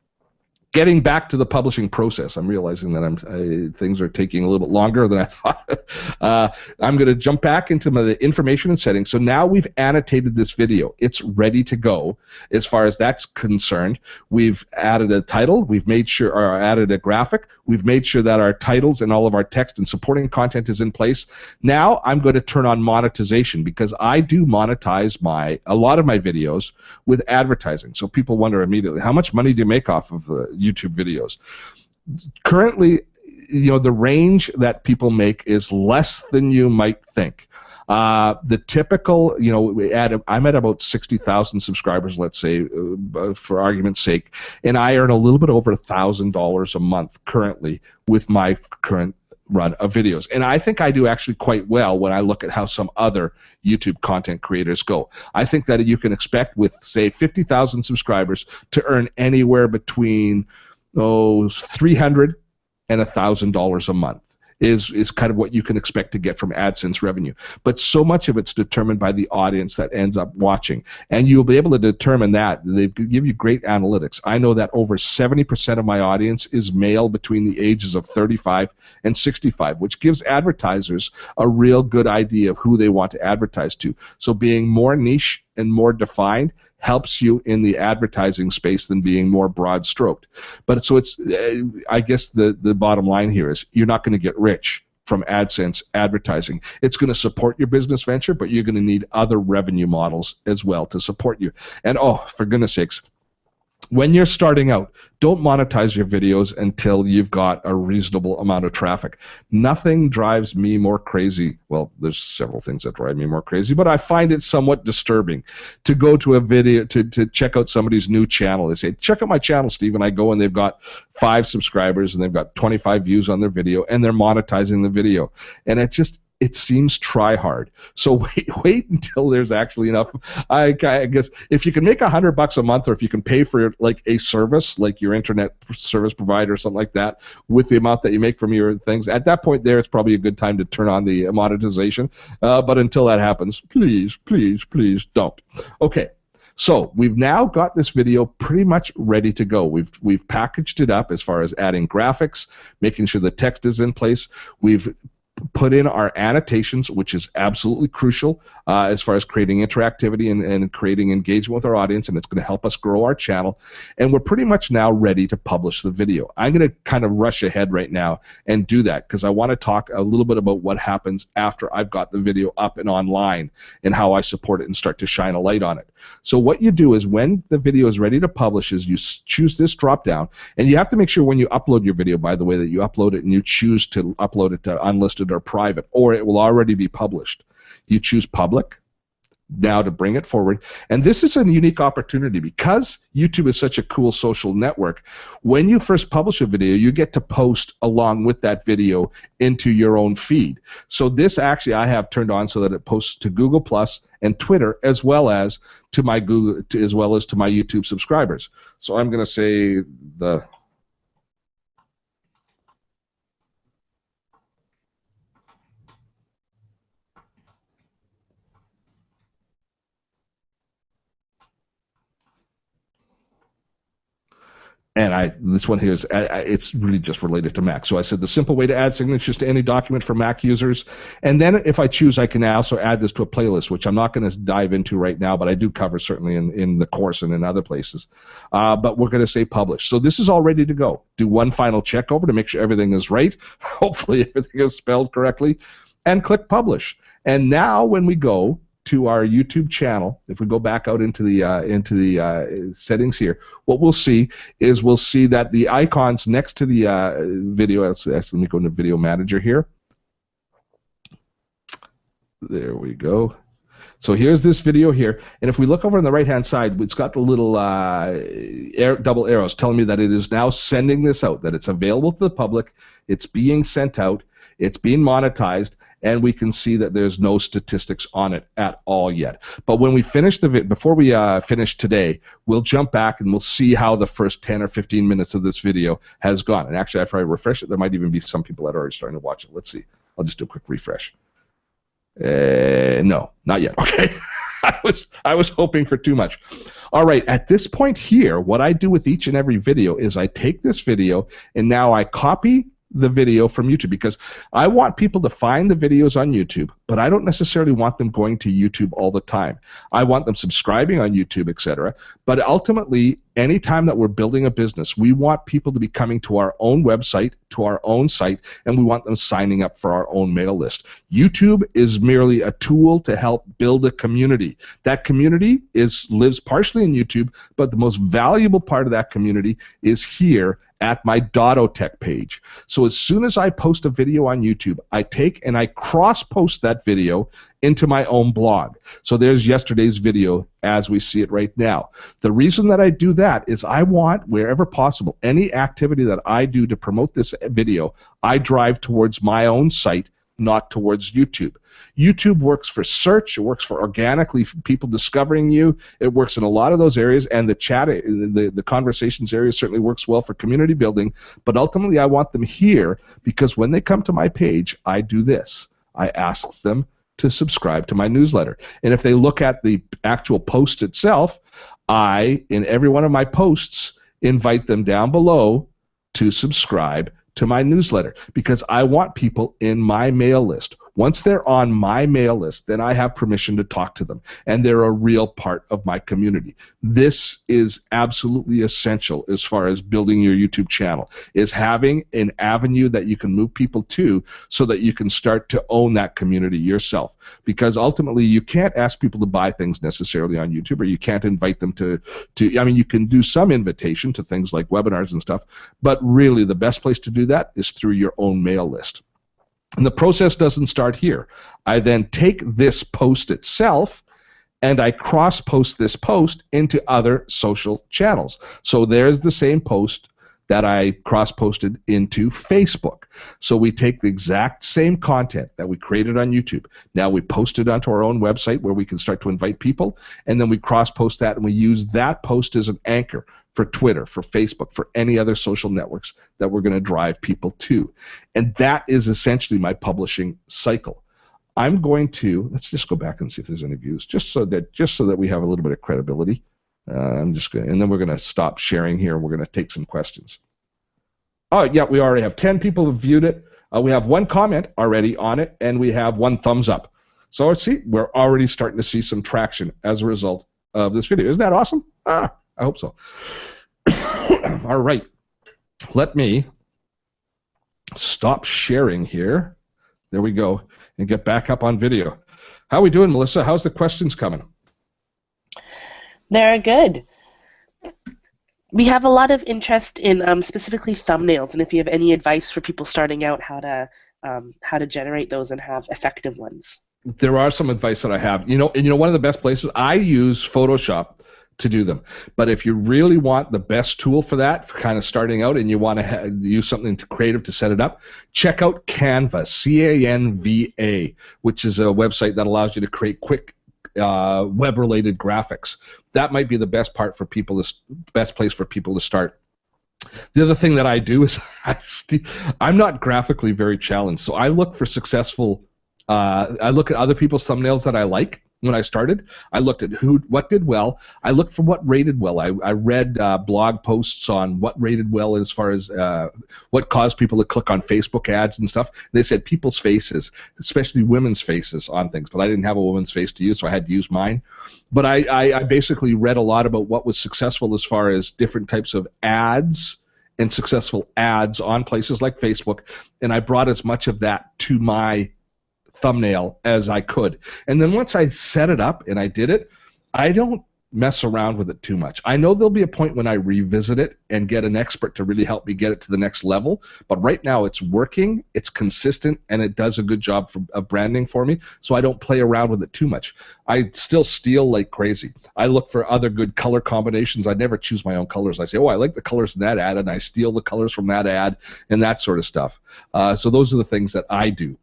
getting back to the publishing process, I'm realizing that things are taking a little bit longer than I thought. I'm going to jump back into the information and settings. So now we've annotated this video. It's ready to go as far as that's concerned. We've added a title. We've made sure, or added a graphic. We've made sure that our titles and all of our text and supporting content is in place. Now I'm going to turn on monetization because I do monetize a lot of my videos with advertising. So people wonder immediately, how much money do you make off of YouTube videos? Currently, the range that people make is less than you might think. The typical, I'm at about 60,000 subscribers, let's say, for argument's sake, and I earn a little bit over $1,000 a month currently with my current run of videos. And I think I do actually quite well when I look at how some other YouTube content creators go. I think that you can expect with, say, 50,000 subscribers to earn anywhere between $300 and $1,000 a month. Is kind of what you can expect to get from AdSense revenue. But so much of it's determined by the audience that ends up watching. And you'll be able to determine that. They give you great analytics. I know that over 70% of my audience is male between the ages of 35 and 65, which gives advertisers a real good idea of who they want to advertise to. So being more niche and more defined helps you in the advertising space than being more broad stroked. But so it's, I guess the bottom line here is you're not going to get rich from AdSense advertising. It's going to support your business venture, but you're going to need other revenue models as well to support you. And for goodness sakes, when you're starting out, don't monetize your videos until you've got a reasonable amount of traffic. Nothing drives me more crazy. Well, there's several things that drive me more crazy, but I find it somewhat disturbing to go to a video, to check out somebody's new channel. They say, check out my channel, Steve, and I go and they've got 5 subscribers and they've got 25 views on their video and they're monetizing the video. And it seems try hard. So wait until there's actually enough. I guess if you can make $100 a month, or if you can pay for like a service, like your internet service provider or something like that, with the amount that you make from your things, at that point there, it's probably a good time to turn on the monetization. But until that happens, please, please, please don't. Okay. So we've now got this video pretty much ready to go. We've packaged it up as far as adding graphics, making sure the text is in place. We've put in our annotations, which is absolutely crucial as far as creating interactivity and creating engagement with our audience, and it's going to help us grow our channel. And we're pretty much now ready to publish the video. I'm going to kind of rush ahead right now and do that because I want to talk a little bit about what happens after I've got the video up and online and how I support it and start to shine a light on it. So what you do is when the video is ready to publish is you choose this drop down, and you have to make sure when you upload your video, by the way, that you upload it and you choose to upload it to unlisted or private, or it will already be published. You choose public now to bring it forward, and this is a unique opportunity because YouTube is such a cool social network. When you first publish a video, you get to post along with that video into your own feed. So this actually I have turned on so that it posts to Google Plus and Twitter as well as to my as well as to my YouTube subscribers. So I'm going to say the and this one here is it's really just related to Mac. So I said the simple way to add signatures to any document for Mac users, and then if I choose, I can also add this to a playlist, which I'm not going to dive into right now, but I do cover certainly in the course and in other places. But we're going to say publish. So this is all ready to go. Do one final check over to make sure everything is right. Hopefully everything is spelled correctly, and click publish. And now when we go to our YouTube channel, if we go back out into the settings here, what we'll see is we'll see that the icons next to the video. Let me go into Video Manager here. There we go. So here's this video here, and if we look over on the right-hand side, it's got the little double arrows telling me that it is now sending this out, that it's available to the public, it's being sent out, it's being monetized, and we can see that there's no statistics on it at all yet. But when we finish the video, before we finish today, we'll jump back and we'll see how the first 10 or 15 minutes of this video has gone. And actually, after I refresh it, there might even be some people that are already starting to watch it. Let's see. I'll just do a quick refresh. No, not yet. Okay. I was hoping for too much. All right, at this point here, what I do with each and every video is I take this video and now I copy the video from YouTube, because I want people to find the videos on YouTube, but I don't necessarily want them going to YouTube all the time. I want them subscribing on YouTube, etc. But ultimately, anytime that we're building a business, we want people to be coming to our own website, to our own site, and we want them signing up for our own mail list. YouTube is merely a tool to help build a community. That community lives partially in YouTube, but the most valuable part of that community is here at my Dottotech page. So as soon as I post a video on YouTube, I take and I cross-post that video into my own blog. So there's yesterday's video as we see it right now. The reason that I do that is I want, wherever possible, any activity that I do to promote this video, I drive towards my own site, not towards YouTube. YouTube works for search, it works for organically people discovering you, it works in a lot of those areas, and the chat, the conversations area certainly works well for community building, but ultimately I want them here because when they come to my page, I do this. I ask them to subscribe to my newsletter. And if they look at the actual post itself, I, in every one of my posts, invite them down below to subscribe to my newsletter because I want people in my mail list. Once they're on my mail list, then I have permission to talk to them, and they're a real part of my community. This is absolutely essential as far as building your YouTube channel, is having an avenue that you can move people to so that you can start to own that community yourself. Because ultimately, you can't ask people to buy things necessarily on YouTube, or you can't invite them to I mean, you can do some invitation to things like webinars and stuff, but really the best place to do that is through your own mail list. And the process doesn't start here. I then take this post itself and I cross-post this post into other social channels. So there's the same post that I cross-posted into Facebook. So we take the exact same content that we created on YouTube. Now we post it onto our own website where we can start to invite people, and then we cross-post that, and we use that post as an anchor for Twitter, for Facebook, for any other social networks that we're going to drive people to. And that is essentially my publishing cycle. I'm going to, let's just go back and see if there's any views, just so that we have a little bit of credibility. And then we're going to stop sharing here, and we're going to take some questions. Oh, yeah, we already have 10 people who viewed it. We have 1 comment already on it, and we have 1 thumbs up. So let's see, we're already starting to see some traction as a result of this video. Isn't that awesome? I hope so. All right, let me stop sharing here. There we go, and get back up on video. How are we doing, Melissa? How's the questions coming? They're good. We have a lot of interest in specifically thumbnails, and if you have any advice for people starting out, how to generate those and have effective ones. There are some advice that I have. You know, one of the best places, I use Photoshop to do them. But if you really want the best tool for that, for kind of starting out, and you want to use something creative to set it up, check out Canva, C-A-N-V-A, which is a website that allows you to create quick web-related graphics. That might be the best part for people, best place for people to start. The other thing that I do is I'm not graphically very challenged, so I look for successful. I look at other people's thumbnails that I like. When I started, I looked at what did well. I looked for what rated well. I read blog posts on what rated well as far as what caused people to click on Facebook ads and stuff. They said people's faces, especially women's faces on things, but I didn't have a woman's face to use, so I had to use mine. But I basically read a lot about what was successful as far as different types of ads and successful ads on places like Facebook, and I brought as much of that to my thumbnail as I could. And then once I set it up and I did it, I don't mess around with it too much. I know there'll be a point when I revisit it and get an expert to really help me get it to the next level, but right now it's working, it's consistent, and it does a good job of branding for me, so I don't play around with it too much. I still steal like crazy. I look for other good color combinations. I never choose my own colors. I say, oh, I like the colors in that ad, and I steal the colors from that ad and that sort of stuff. So those are the things that I do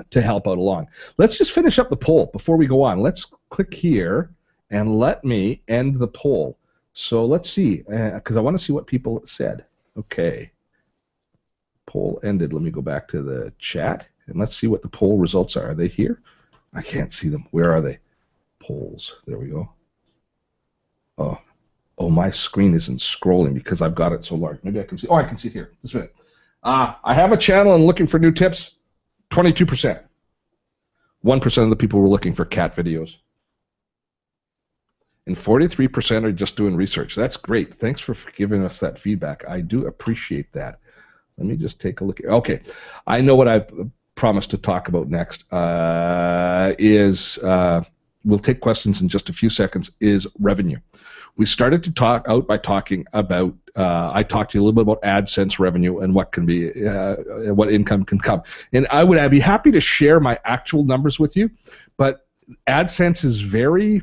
to help out along. Let's just finish up the poll before we go on. Let's click here and let me end the poll. So let's see, because I want to see what people said. Okay. Poll ended. Let me go back to the chat and let's see what the poll results are. Are they here? I can't see them. Where are they? Polls. There we go. Oh, my screen isn't scrolling because I've got it so large. Maybe I can see. Oh, I can see it here. Just a minute. I have a channel and looking for new tips. 22%. 1% of the people were looking for cat videos. And 43% are just doing research. That's great. Thanks for giving us that feedback. I do appreciate that. Let me just take a look. Okay. I know what I promised to talk about next we'll take questions in just a few seconds, is revenue. We started to talk out by talking about, I talked to you a little bit about AdSense revenue and what can be, what income can come. And I'd be happy to share my actual numbers with you, but AdSense is very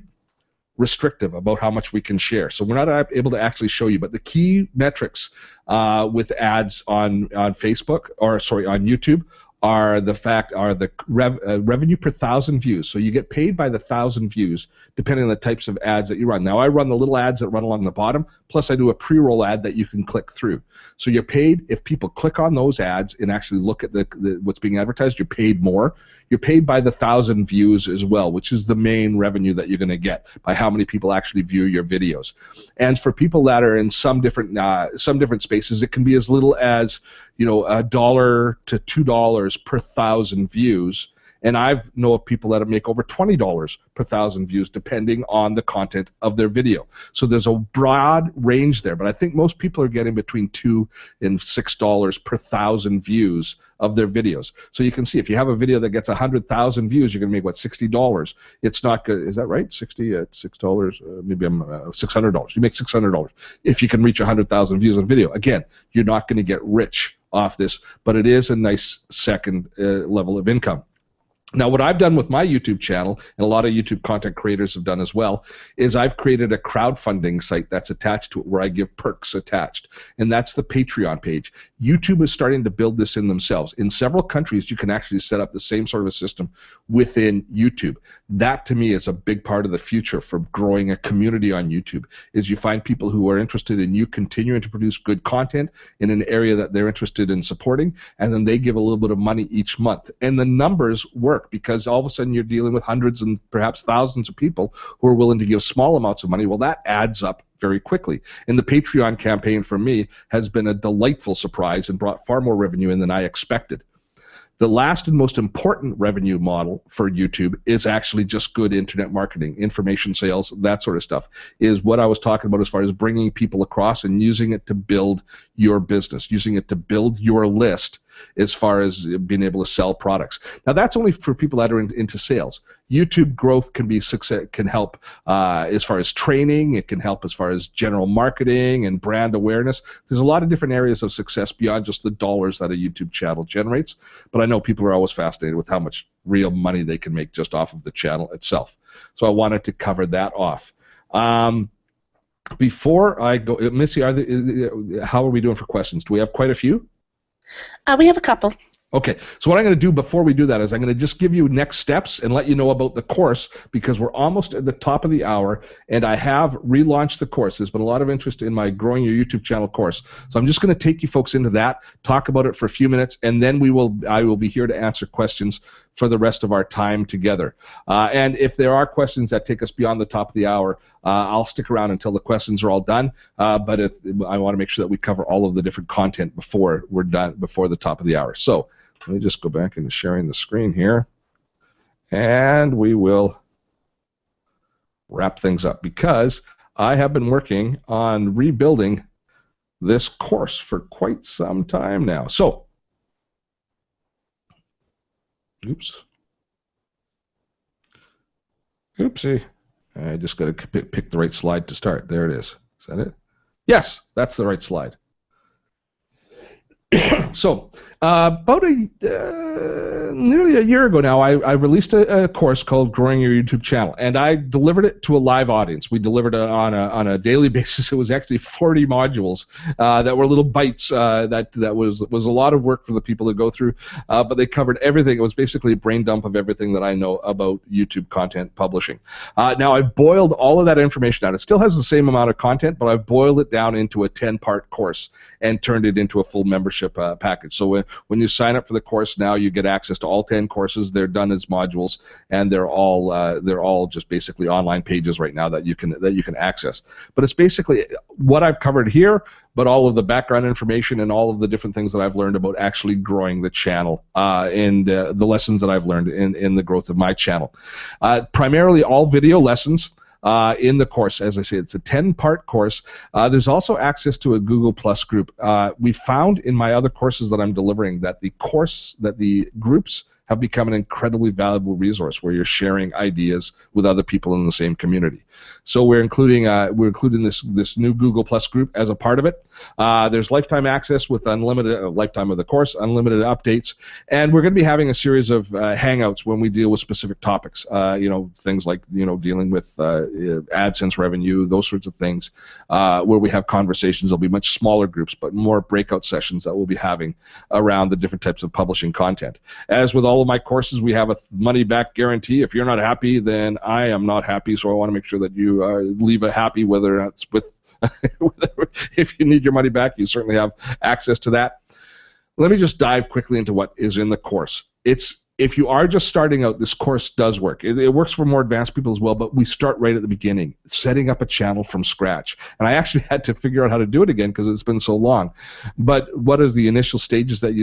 restrictive about how much we can share. So we're not able to actually show you, but the key metrics with ads on Facebook, or sorry, on YouTube, are the revenue per 1,000 views. So you get paid by the 1,000 views depending on the types of ads that you run. Now I run the little ads that run along the bottom, plus I do a pre-roll ad that you can click through. So you're paid if people click on those ads and actually look at what's being advertised. You're paid more. You're paid by the 1,000 views as well, which is the main revenue that you're going to get by how many people actually view your videos. And for people that are in some different spaces, it can be as little as $1 to $2 per 1,000 views. And I know of people that make over $20 per 1,000 views, depending on the content of their video. So there's a broad range there, but I think most people are getting between $2 and $6 per 1,000 views of their videos. So you can see if you have a video that gets 100,000 views, you're going to make, what, $60? It's not good. Is that right? 60 at $6? Maybe I'm $600. You make $600 if you can reach 100,000 views on video. Again, you're not going to get rich off this, but it is a nice second level of income. Now, what I've done with my YouTube channel, and a lot of YouTube content creators have done as well, is I've created a crowdfunding site that's attached to it where I give perks attached, and that's the Patreon page. YouTube is starting to build this in themselves. In several countries, you can actually set up the same sort of a system within YouTube. That, to me, is a big part of the future for growing a community on YouTube, is you find people who are interested in you continuing to produce good content in an area that they're interested in supporting, and then they give a little bit of money each month. And the numbers work, because all of a sudden you're dealing with hundreds and perhaps thousands of people who are willing to give small amounts of money. Well, that adds up very quickly. And the Patreon campaign for me has been a delightful surprise and brought far more revenue in than I expected. The last and most important revenue model for YouTube is actually just good internet marketing, information sales, that sort of stuff, is what I was talking about as far as bringing people across and using it to build your business, using it to build your list as far as being able to sell products. Now, that's only for people that are into sales. YouTube growth can be can help as far as training. It can help as far as general marketing and brand awareness. There's a lot of different areas of success beyond just the dollars that a YouTube channel generates. But I know people are always fascinated with how much real money they can make just off of the channel itself. So I wanted to cover that off. Before I go, Missy, how are we doing for questions? Do we have quite a few? We have a couple. Okay, so what I'm going to do before we do that is I'm going to just give you next steps and let you know about the course, because we're almost at the top of the hour, and I have relaunched the course. There's been a lot of interest in my Growing Your YouTube Channel course. So I'm just going to take you folks into that, talk about it for a few minutes, and then I will be here to answer questions for the rest of our time together. And if there are questions that take us beyond the top of the hour, I'll stick around until the questions are all done, but I want to make sure that we cover all of the different content before we're done, before the top of the hour. So let me just go back into sharing the screen here, and we will wrap things up, because I have been working on rebuilding this course for quite some time now. So, oopsie, I just got to pick the right slide to start. There it is. Is that it? Yes, that's the right slide. So, about nearly a year ago now, I released a course called Growing Your YouTube Channel, and I delivered it to a live audience. We delivered it on a daily basis. It was actually 40 modules that were little bites. That was a lot of work for the people to go through, but they covered everything. It was basically a brain dump of everything that I know about YouTube content publishing. Now, I've boiled all of that information out. It still has the same amount of content, but I've boiled it down into a 10-part course and turned it into a full membership package. So when you sign up for the course now, you get access to all 10 courses. They're done as modules, and they're all just basically online pages right now that you can access. But it's basically what I've covered here, but all of the background information and all of the different things that I've learned about actually growing the channel and the lessons that I've learned in the growth of my channel. Primarily all video lessons. In the course. As I say, it's a 10-part course. There's also access to a Google Plus group. We found in my other courses that I'm delivering that the groups have become an incredibly valuable resource where you're sharing ideas with other people in the same community. So we're including this new Google Plus group as a part of it. There's lifetime access with unlimited lifetime of the course, unlimited updates, and we're going to be having a series of hangouts when we deal with specific topics. Things like dealing with AdSense revenue, those sorts of things, where we have conversations. There'll be much smaller groups, but more breakout sessions that we'll be having around the different types of publishing content. As with all of my courses, we have a money-back guarantee. If you're not happy, then I am not happy. So I want to make sure that you leave a happy, whether that's with if you need your money back, you certainly have access to that. Let me just dive quickly into what is in the course. If you are just starting out, this course does work. It works for more advanced people as well, but we start right at the beginning, setting up a channel from scratch. And I actually had to figure out how to do it again because it's been so long. But what is the initial stages that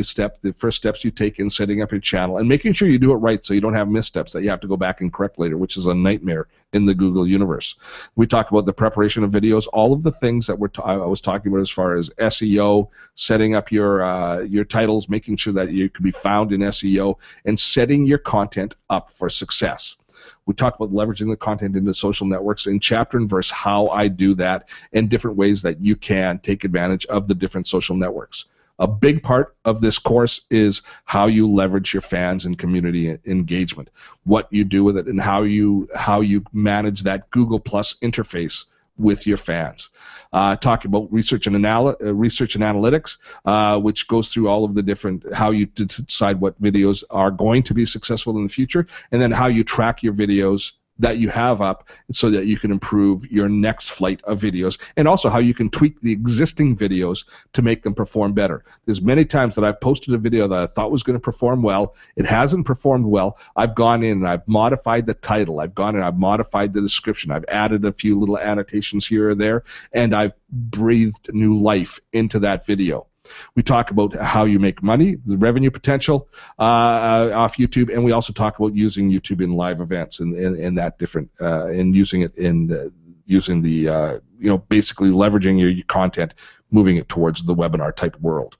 the first steps you take in setting up your channel, and making sure you do it right so you don't have missteps that you have to go back and correct later, which is a nightmare in the Google universe. We talk about the preparation of videos, all of the things that I was talking about as far as SEO, setting up your titles, making sure that you can be found in SEO, and setting your content up for success. We talk about leveraging the content into social networks in chapter and verse, how I do that, and different ways that you can take advantage of the different social networks. A big part of this course is how you leverage your fans and community engagement, what you do with it, and how you manage that Google Plus interface with your fans. Talking about research and analytics, which goes through all of the different, how you decide what videos are going to be successful in the future, and then how you track your videos that you have up so that you can improve your next flight of videos, and also how you can tweak the existing videos to make them perform better. There's many times that I've posted a video that I thought was going to perform well. It hasn't performed well. I've gone in and I've modified the title. I've gone in and I've modified the description. I've added a few little annotations here or there, and I've breathed new life into that video. We talk about how you make money, the revenue potential off YouTube, and we also talk about using YouTube in live events and that different, and using it in using the basically leveraging your content, moving it towards the webinar type world.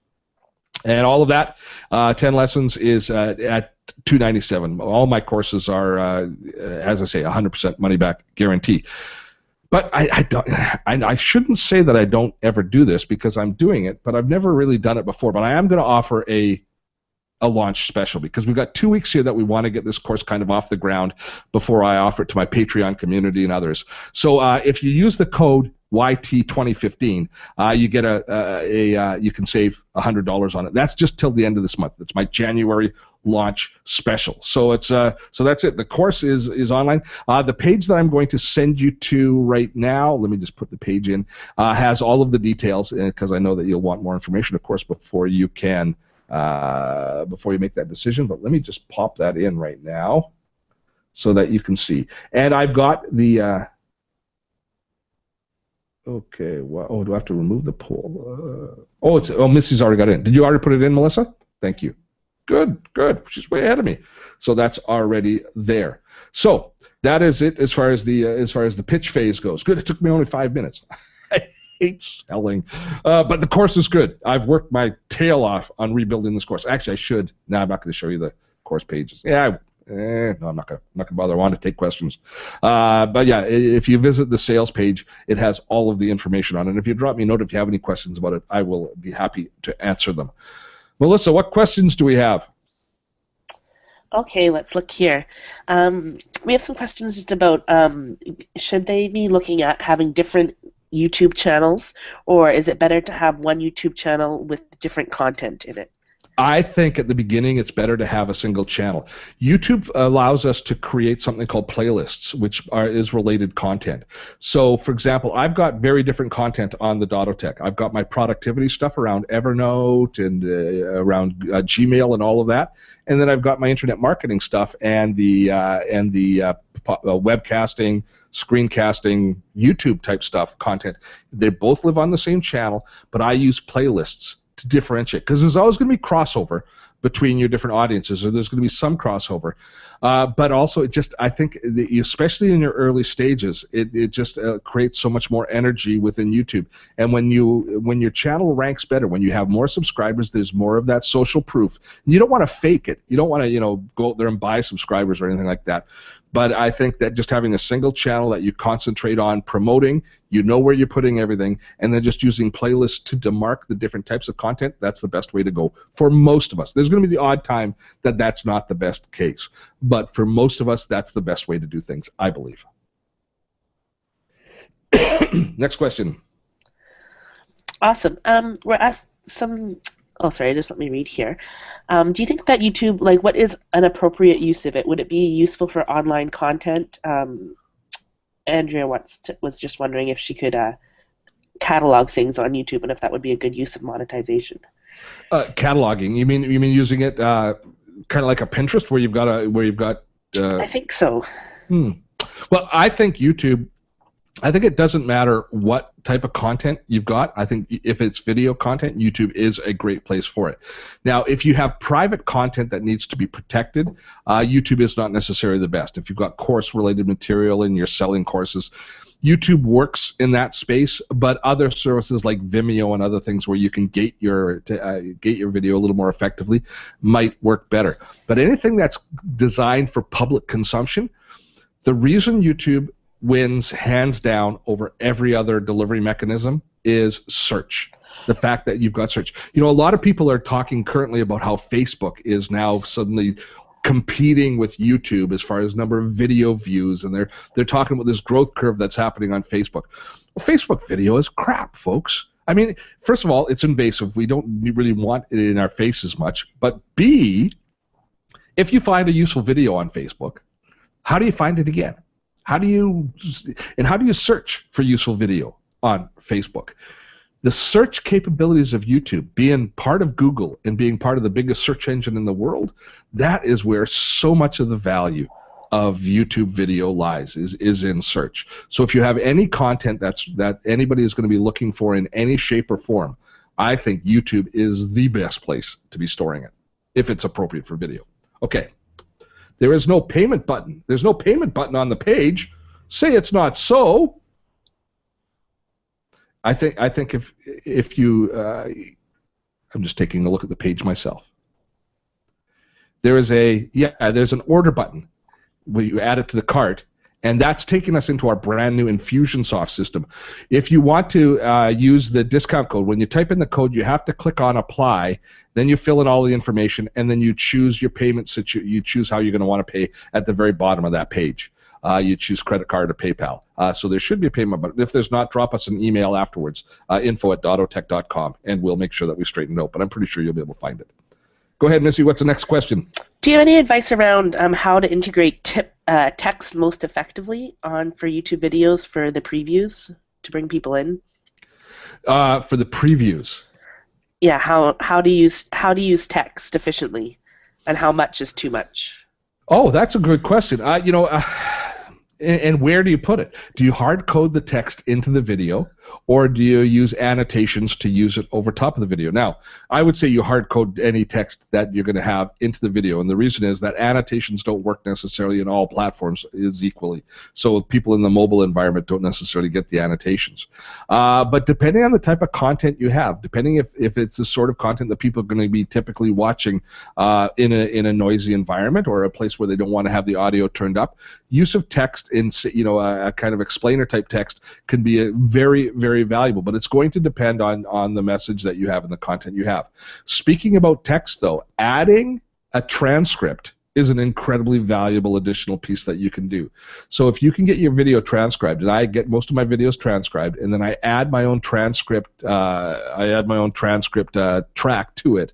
And all of that, 10 lessons, is at $297. All my courses are, as I say, 100% money back guarantee. But I shouldn't say that I don't ever do this, because I'm doing it, but I've never really done it before. But I am going to offer a launch special, because we've got 2 weeks here that we want to get this course kind of off the ground before I offer it to my Patreon community and others. So if you use the code YT2015, you get you can save $100 on it. That's just till the end of this month. It's my January launch special. So it's so that's it. The course is online. The page that I'm going to send you to right now, let me just put the page in, has all of the details, because I know that you'll want more information, of course, before you can before you make that decision. But let me just pop that in right now so that you can see. And I've got the okay. Well, oh, do I have to remove the poll? Missy's already got it in. Did you already put it in, Melissa? Thank you. Good. She's way ahead of me. So that's already there. So that is it as far as the pitch phase goes. Good. It took me only 5 minutes. I hate selling, but the course is good. I've worked my tail off on rebuilding this course. Actually, I should. No, I'm not going to show you the course pages. Yeah. No, I'm not gonna bother. I want to take questions. But yeah, if you visit the sales page, it has all of the information on it. And if you drop me a note if you have any questions about it, I will be happy to answer them. Melissa, what questions do we have? Okay, let's look here. We have some questions just about should they be looking at having different YouTube channels, or is it better to have one YouTube channel with different content in it? I think at the beginning it's better to have a single channel. YouTube allows us to create something called playlists, which is related content. So, for example, I've got very different content on the Dottotech. I've got my productivity stuff around Evernote and around Gmail and all of that, and then I've got my internet marketing stuff and the webcasting, screencasting, YouTube type stuff content. They both live on the same channel, but I use playlists to differentiate, because there's always going to be crossover between your different audiences, or there's going to be some crossover. But also, I think, especially in your early stages, it just creates so much more energy within YouTube. And when your channel ranks better, when you have more subscribers, there's more of that social proof. You don't want to fake it. You don't want to go out there and buy subscribers or anything like that. But I think that just having a single channel that you concentrate on promoting, you know where you're putting everything, and then just using playlists to demark the different types of content, that's the best way to go for most of us. There's going to be the odd time that that's not the best case. But for most of us, that's the best way to do things, I believe. Next question. Awesome. We're asked some... Oh, sorry, just let me read here. Do you think that YouTube, what is an appropriate use of it? Would it be useful for online content? Andrea was just wondering if she could catalog things on YouTube, and if that would be a good use of monetization. Cataloging? You mean using it kind of like a Pinterest, where you've got I think so. Well, I think YouTube. I think it doesn't matter what type of content you've got. I think if it's video content, YouTube is a great place for it. Now, if you have private content that needs to be protected, YouTube is not necessarily the best. If you've got course-related material and you're selling courses, YouTube works in that space, but other services like Vimeo and other things where you can gate your video a little more effectively might work better. But anything that's designed for public consumption, the reason YouTube wins hands down over every other delivery mechanism is search. The fact that you've got search. You know, a lot of people are talking currently about how Facebook is now suddenly competing with YouTube as far as number of video views, and they're talking about this growth curve that's happening on Facebook. Well, Facebook video is crap, folks. I mean, first of all, it's invasive. We don't really want it in our faces much. But B, if you find a useful video on Facebook, how do you find it again? How do you search for useful video on Facebook? The search capabilities of YouTube, being part of Google and being part of the biggest search engine in the world, that is where so much of the value of YouTube video lies, is in search. So if you have any content that anybody is going to be looking for in any shape or form, I think YouTube is the best place to be storing it, if it's appropriate for video. Okay. There is no payment button. There's no payment button on the page. Say it's not so. I think if you, I'm just taking a look at the page myself. There's an order button where you add it to the cart, and that's taking us into our brand new Infusionsoft system. If you want to use the discount code, when you type in the code, you have to click on apply, then you fill in all the information, and then you choose your payment you choose how you're going to want to pay at the very bottom of that page. You choose credit card or PayPal. So there should be a payment button. If there's not, drop us an email afterwards, info@dottotech.com, and we'll make sure that we straighten it out, but I'm pretty sure you'll be able to find it. Go ahead, Missy. What's the next question? Do you have any advice around how to integrate text most effectively for YouTube videos for the previews to bring people in? For the previews. Yeah, how to use text efficiently, and how much is too much? Oh, that's a good question. And where do you put it? Do you hard code the text into the video, or do you use annotations to use it over top of the video? Now, I would say you hard code any text that you're going to have into the video, and the reason is that annotations don't work necessarily in all platforms equally. So people in the mobile environment don't necessarily get the annotations. But depending on the type of content you have, depending if it's the sort of content that people are going to be typically watching in a noisy environment or a place where they don't want to have the audio turned up, use of text in a kind of explainer type text can be a very, very valuable, but it's going to depend on the message that you have and the content you have. Speaking about text, though, adding a transcript is an incredibly valuable additional piece that you can do. So if you can get your video transcribed, and I get most of my videos transcribed, and then I add my own transcript, track to it,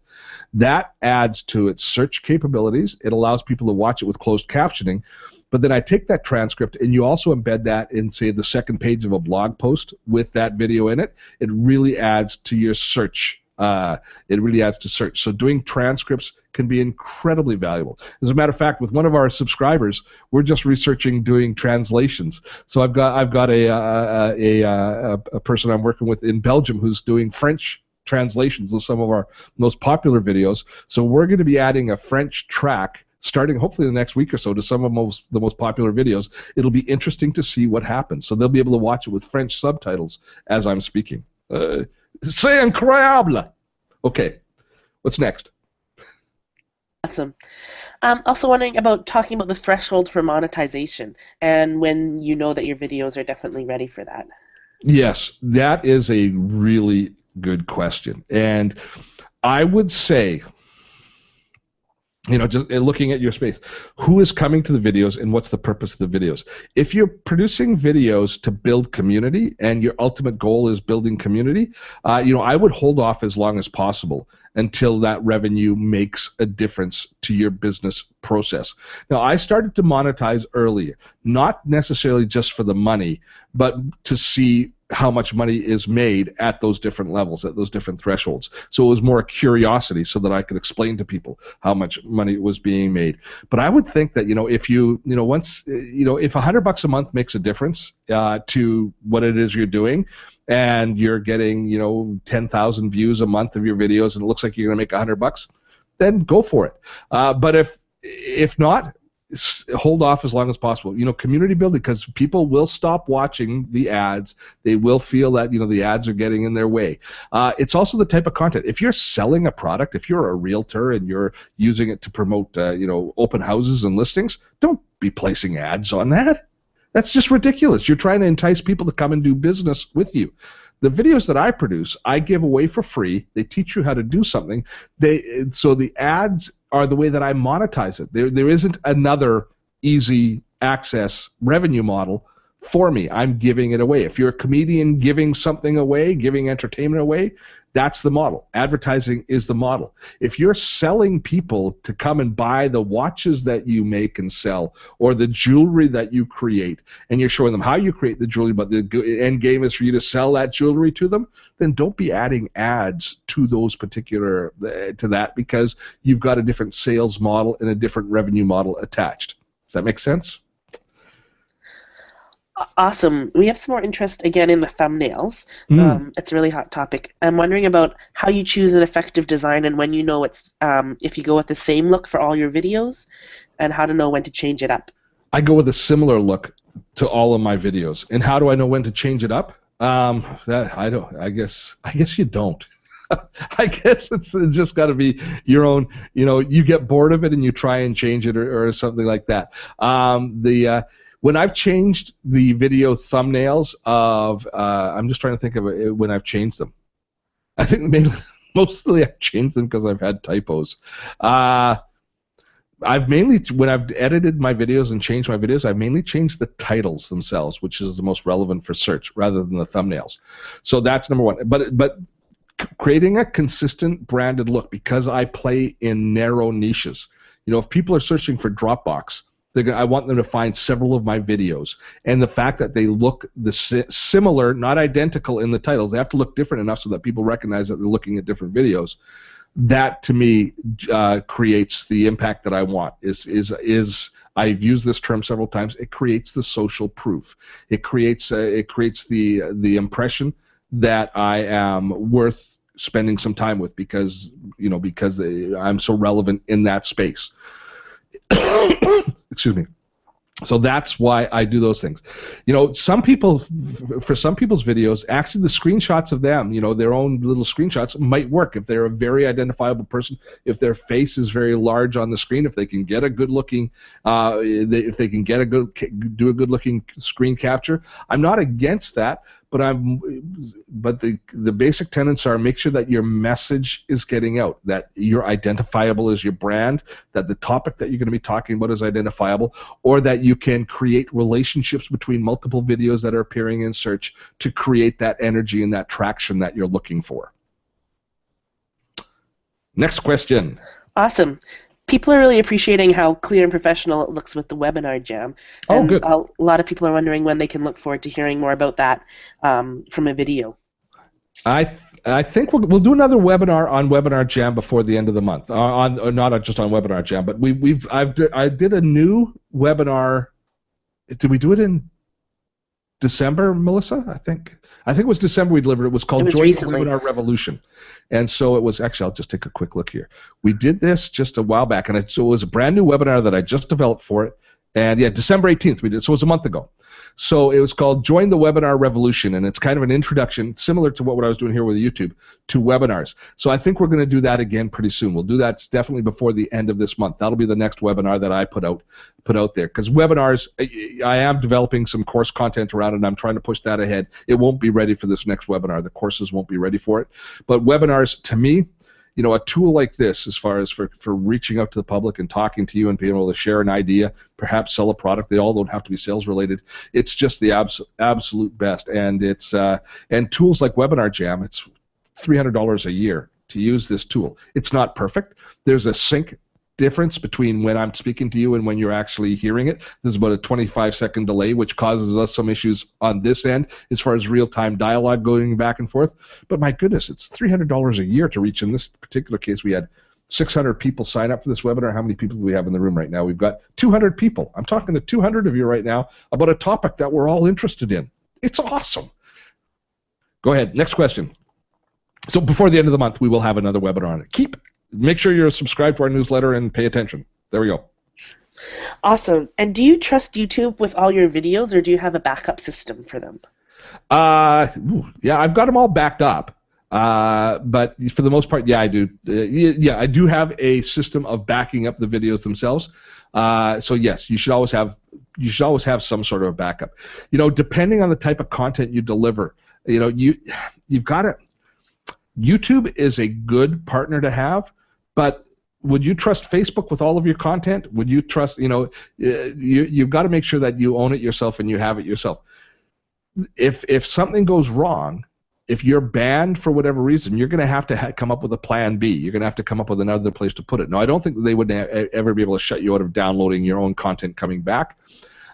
that adds to its search capabilities. It allows people to watch it with closed captioning. But then I take that transcript and you also embed that in, say, the second page of a blog post with that video in it. It really adds to your search. It really adds to search. So doing transcripts can be incredibly valuable. As a matter of fact, with one of our subscribers, we're just researching doing translations. So I've got a person I'm working with in Belgium who's doing French translations of some of our most popular videos. So we're going to be adding a French track starting hopefully the next week or so to some of the most popular videos. It'll be interesting to see what happens. So they'll be able to watch it with French subtitles as I'm speaking. C'est incroyable! Okay, what's next? Awesome. Also wondering about talking about the threshold for monetization and when you know that your videos are definitely ready for that. Yes, that is a really good question. And I would say, just looking at your space, who is coming to the videos and what's the purpose of the videos? If you're producing videos to build community and your ultimate goal is building community, I would hold off as long as possible until that revenue makes a difference to your business process. Now, I started to monetize earlier, not necessarily just for the money, but to see how much money is made at those different levels, at those different thresholds. So it was more a curiosity so that I could explain to people how much money was being made. But I would think that, if if $100 a month makes a difference to what it is you're doing, and you're getting, 10,000 views a month of your videos, and it looks like you're going to make $100, then go for it. But if not, hold off as long as possible. Community building, because people will stop watching the ads. They will feel that the ads are getting in their way. It's also the type of content. If you're selling a product, if you're a realtor and you're using it to promote open houses and listings, don't be placing ads on that. That's just ridiculous. You're trying to entice people to come and do business with you. The videos that I produce, I give away for free. They teach you how to do something. So the ads are the way that I monetize it. There isn't another easy access revenue model for me. I'm giving it away. If you're a comedian giving something away, giving entertainment away, that's the model. Advertising is the model. If you're selling people to come and buy the watches that you make and sell, or the jewelry that you create, and you're showing them how you create the jewelry, but the end game is for you to sell that jewelry to them, then don't be adding ads to those particular, to that, because you've got a different sales model and a different revenue model attached. Does that make sense? Awesome. We have some more interest again in the thumbnails. It's a really hot topic. I'm wondering about how you choose an effective design and when you know it's if you go with the same look for all your videos, and how to know when to change it up. I go with a similar look to all of my videos. And how do I know when to change it up? I don't. I guess you don't. I guess it's just got to be your own. You get bored of it and you try and change it or something like that. When I've changed the video thumbnails of, I'm just trying to think of it when I've changed them. I think mostly I've changed them because I've had typos. When I've edited my videos and changed my videos, I've mainly changed the titles themselves, which is the most relevant for search, rather than the thumbnails. So that's number one. But creating a consistent branded look, because I play in narrow niches. If people are searching for Dropbox, I want them to find several of my videos, and the fact that they look similar, not identical in the titles, they have to look different enough so that people recognize that they're looking at different videos. That to me creates the impact that I want. I've used this term several times. It creates the social proof. It creates the impression that I am worth spending some time with because I'm so relevant in that space. Excuse me. So that's why I do those things. Some people, for some people's videos, actually the screenshots of them, their own little screenshots might work if they're a very identifiable person, if their face is very large on the screen, if they can get a good looking, if they can do a good looking screen capture. I'm not against that, but the basic tenets are: make sure that your message is getting out, that you're identifiable as your brand, that the topic that you're going to be talking about is identifiable, or that you can create relationships between multiple videos that are appearing in search to create that energy and that traction that you're looking for. Next question. Awesome. People are really appreciating how clear and professional it looks with the webinar jam. And good. A lot of people are wondering when they can look forward to hearing more about that from a video. I think we'll do another webinar on Webinar Jam before the end of the month. Not just on Webinar Jam, but I did a new webinar. Did we do it in December, Melissa? I think it was December we delivered. It was called Join the Webinar Revolution. And so it was, actually, I'll just take a quick look here. We did this just a while back, and so it was a brand new webinar that I just developed for it. And yeah, December 18th we did, so it was a month ago. So it was called Join the Webinar Revolution, and it's kind of an introduction, similar to what I was doing here with YouTube, to webinars. So I think we're going to do that again pretty soon. We'll do that definitely before the end of this month. That'll be the next webinar that I put out there. Because webinars, I am developing some course content around it, and I'm trying to push that ahead. It won't be ready for this next webinar. The courses won't be ready for it. But webinars, to me, a tool like this, as far as for reaching out to the public and talking to you and being able to share an idea, perhaps sell a product, they all don't have to be sales related. It's just the absolute best. And it's and tools like Webinar Jam, it's $300 a year to use this tool. It's not perfect. There's a sync difference between when I'm speaking to you and when you're actually hearing it. There's about a 25-second delay, which causes us some issues on this end as far as real-time dialogue going back and forth. But my goodness, it's $300 a year to reach. In this particular case, we had 600 people sign up for this webinar. How many people do we have in the room right now? We've got 200 people. I'm talking to 200 of you right now about a topic that we're all interested in. It's awesome. Go ahead. Next question. So before the end of the month, we will have another webinar on it. Make sure you're subscribed to our newsletter and pay attention. There we go. Awesome. And do you trust YouTube with all your videos, or do you have a backup system for them? Yeah, I've got them all backed up. But for the most part, yeah, I do. Yeah, I do have a system of backing up the videos themselves. So yes, you should always have some sort of a backup. Depending on the type of content you deliver, you've got to. YouTube is a good partner to have, but would you trust Facebook with all of your content? Would you trust, you've got to make sure that you own it yourself and you have it yourself. If something goes wrong, if you're banned for whatever reason, you're going to have to come up with a plan B. You're going to have to come up with another place to put it. Now, I don't think that they would ever be able to shut you out of downloading your own content coming back,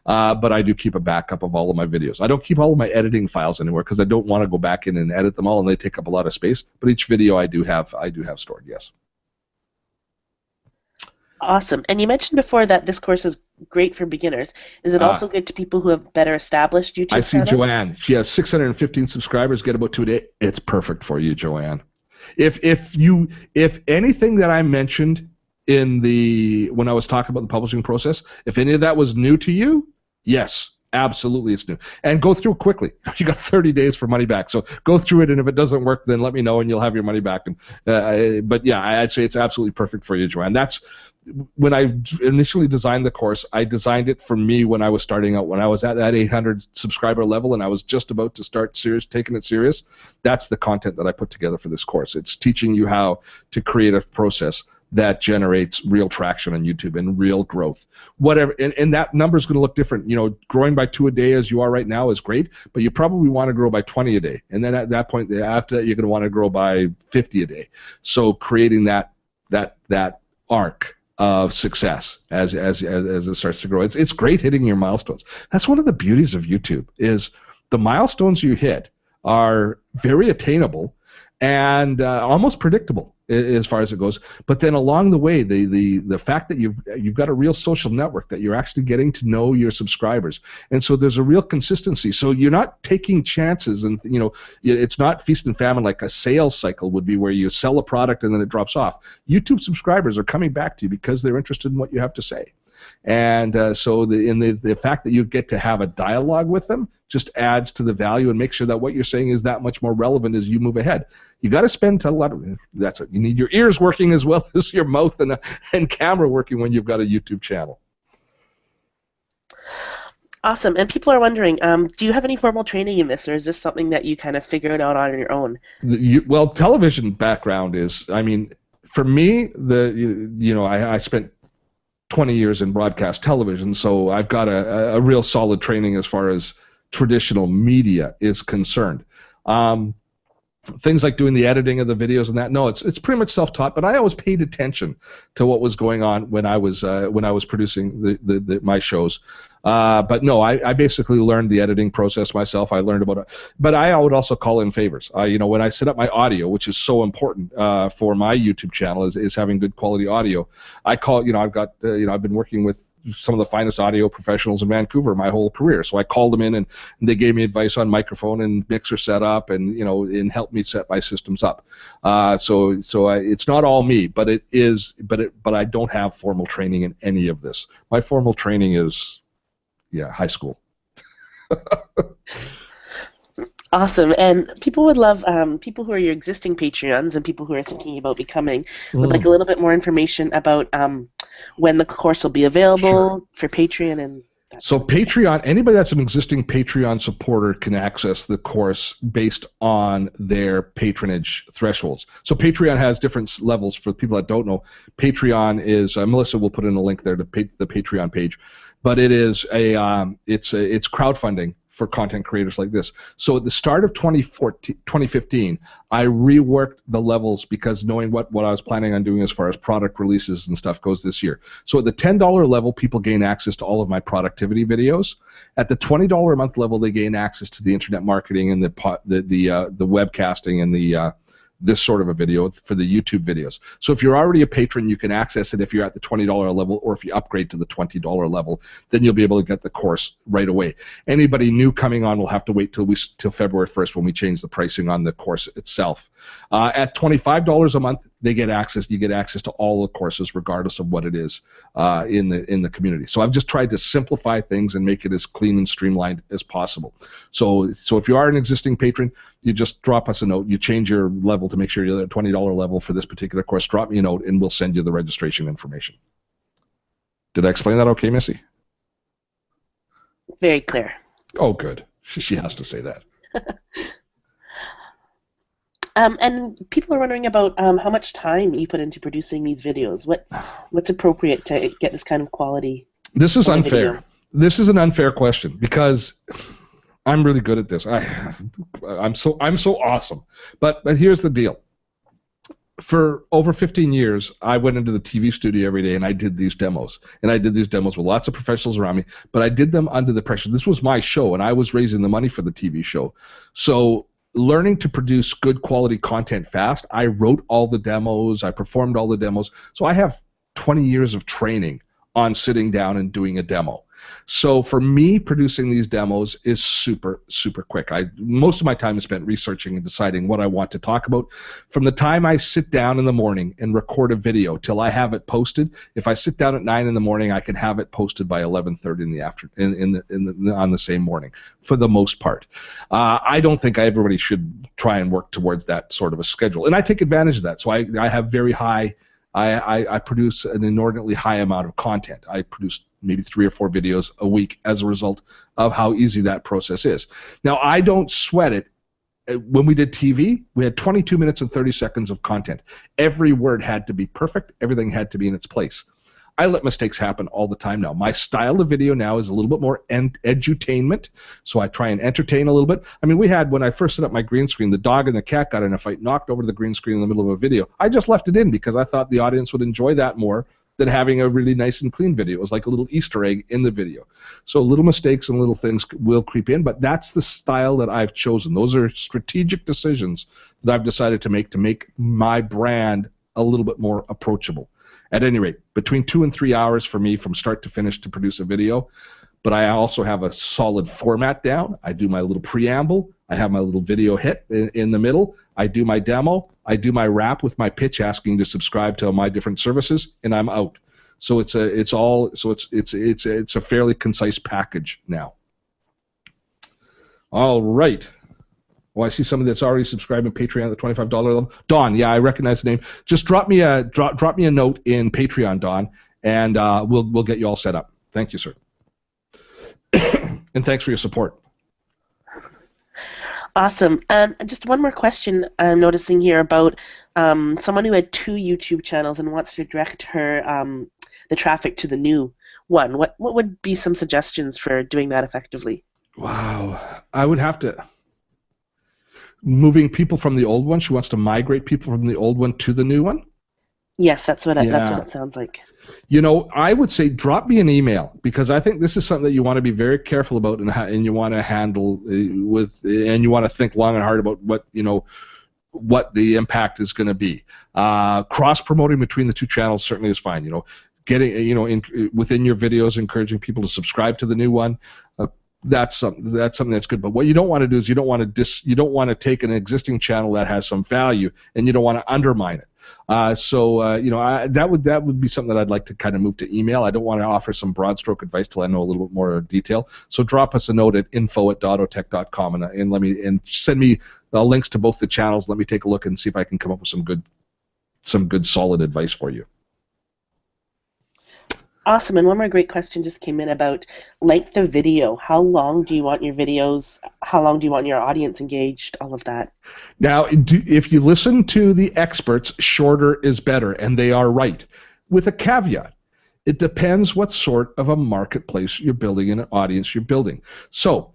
but I do keep a backup of all of my videos. I don't keep all of my editing files anywhere because I don't want to go back in and edit them all, and they take up a lot of space. But each video I do have stored, yes. Awesome. And you mentioned before that this course is great for beginners. Is it also good to people who have better established YouTube channels? I see Joanne. She has 615 subscribers, get about 2 a day. It's perfect for you, Joanne. If anything that I mentioned when I was talking about the publishing process, if any of that was new to you, yes, absolutely it's new. And go through it quickly. You got 30 days for money back. So go through it, and if it doesn't work, then let me know and you'll have your money back. But yeah, I'd say it's absolutely perfect for you, Joanne. That's when I initially designed the course, I designed it for me when I was starting out, when I was at that 800 subscriber level and I was just about to start taking it serious. That's the content that I put together for this course. It's teaching you how to create a process that generates real traction on YouTube and real growth. Whatever, and that number is going to look different. Growing by 2 a day as you are right now is great, but you probably want to grow by 20 a day. And then at that point, after that, you're going to want to grow by 50 a day. So creating that arc of success as it starts to grow. It's great hitting your milestones. That's one of the beauties of YouTube is the milestones you hit are very attainable and almost predictable as far as it goes. But then along the way, the fact that you've got a real social network, that you're actually getting to know your subscribers, and so there's a real consistency. So you're not taking chances, and it's not feast and famine like a sales cycle would be, where you sell a product and then it drops off. YouTube subscribers are coming back to you because they're interested in what you have to say. And so the fact that you get to have a dialogue with them just adds to the value and makes sure that what you're saying is that much more relevant as you move ahead. You got to spend a lot of that's it. You need your ears working as well as your mouth and camera working when you've got a YouTube channel. Awesome. And people are wondering, do you have any formal training in this, or is this something that you kind of figured out on your own? Well, television background is, I mean, for me, I spent 20 years in broadcast television, so I've got a real solid training as far as traditional media is concerned. Things like doing the editing of the videos and that, no, it's pretty much self-taught. But I always paid attention to what was going on when I was producing my shows. But no, I basically learned the editing process myself. I learned about it, but I would also call in favors. When I set up my audio, which is so important for my YouTube channel, is having good quality audio. I've been working with some of the finest audio professionals in Vancouver my whole career. So I called them in, and they gave me advice on microphone and mixer setup, and helped me set my systems up. So it's not all me, but it is. But I don't have formal training in any of this. My formal training is, high school. Awesome. And people would love, people who are your existing Patreons and people who are thinking about becoming, would like a little bit more information about when the course will be available for Patreon. And so Patreon, anybody that's an existing Patreon supporter can access the course based on their patronage thresholds. So Patreon has different levels. For people that don't know, Patreon is, Melissa will put in a link there to the Patreon page, but it is it's crowdfunding for content creators like this. So at the start of 2015, I reworked the levels because knowing what I was planning on doing as far as product releases and stuff goes this year. So at the $10 level, people gain access to all of my productivity videos. At the $20 a month level, they gain access to the internet marketing and the webcasting and this sort of a video for the YouTube videos. So if you're already a patron, you can access it if you're at the $20 level, or if you upgrade to the $20 level, then you'll be able to get the course right away. Anybody new coming on will have to wait till February 1st when we change the pricing on the course itself. At $25 a month, you get access to all the courses regardless of what it is in the community. So I've just tried to simplify things and make it as clean and streamlined as possible. So if you are an existing patron, you just drop us a note. You change your level to make sure you're at a $20 level for this particular course. Drop me a note and we'll send you the registration information. Did I explain that okay, Missy? Very clear. Oh, good. She has to say that. And people are wondering about how much time you put into producing these videos. What's appropriate to get this kind of quality? This is on a unfair. video? This is an unfair question because I'm really good at this. I'm so awesome. But here's the deal. For over 15 years, I went into the TV studio every day and I did these demos. And I did these demos with lots of professionals around me, but I did them under the pressure. This was my show, and I was raising the money for the TV show. So learning to produce good quality content fast, I wrote all the demos, I performed all the demos. So I have 20 years of training on sitting down and doing a demo. So for me, producing these demos is super, super quick. Most of my time is spent researching and deciding what I want to talk about. From the time I sit down in the morning and record a video till I have it posted, if I sit down at 9 in the morning, I can have it posted by 11:30 in the afternoon, on the same morning, for the most part. I don't think everybody should try and work towards that sort of a schedule, and I take advantage of that. So I have very high. I produce an inordinately high amount of content. I produce maybe 3 or 4 videos a week as a result of how easy that process is. Now, I don't sweat it. When we did TV, we had 22 minutes and 30 seconds of content. Every word had to be perfect. Everything had to be in its place. I let mistakes happen all the time now. My style of video now is a little bit more edutainment, so I try and entertain a little bit. I mean, when I first set up my green screen, the dog and the cat got in a fight, knocked over the green screen in the middle of a video. I just left it in because I thought the audience would enjoy that more than having a really nice and clean video. It was like a little Easter egg in the video. So little mistakes and little things will creep in, but that's the style that I've chosen. Those are strategic decisions that I've decided to make my brand a little bit more approachable. At any rate, between 2 and 3 hours for me from start to finish to produce a video, but I also have a solid format down. I do my little preamble. I have my little video hit in the middle. I do my demo. I do my wrap with my pitch asking to subscribe to my different services, and I'm out. So it's a fairly concise package now. All right. Oh, I see somebody that's already subscribed to Patreon at the $25 level. Don, yeah, I recognize the name. Just drop me a note in Patreon, Don, and we'll get you all set up. Thank you, sir. And thanks for your support. Awesome. And just one more question I'm noticing here about someone who had 2 YouTube channels and wants to direct her the traffic to the new one. What would be some suggestions for doing that effectively? Wow. I would have to... Moving people from the old one? She wants to migrate people from the old one to the new one? Yes, that's what it sounds like. You know, I would say drop me an email, because I think this is something that you want to be very careful about, and you want to handle and you want to think long and hard about what the impact is going to be. Cross promoting between the 2 channels certainly is fine. You know, getting within your videos, encouraging people to subscribe to the new one. That's something that's good. But what you don't want to do is you don't want to take an existing channel that has some value, and you don't want to undermine it. That would be something that I'd like to kind of move to email. I don't want to offer some broad stroke advice till I know a little bit more detail. So drop us a note at info@dottotech.com and send me links to both the channels. Let me take a look and see if I can come up with some good solid advice for you. Awesome. And one more great question just came in about length of video. How long do you want your videos? How long do you want your audience engaged? All of that. Now, if you listen to the experts, shorter is better, and they are right. With a caveat, it depends what sort of a marketplace you're building and an audience you're building. So,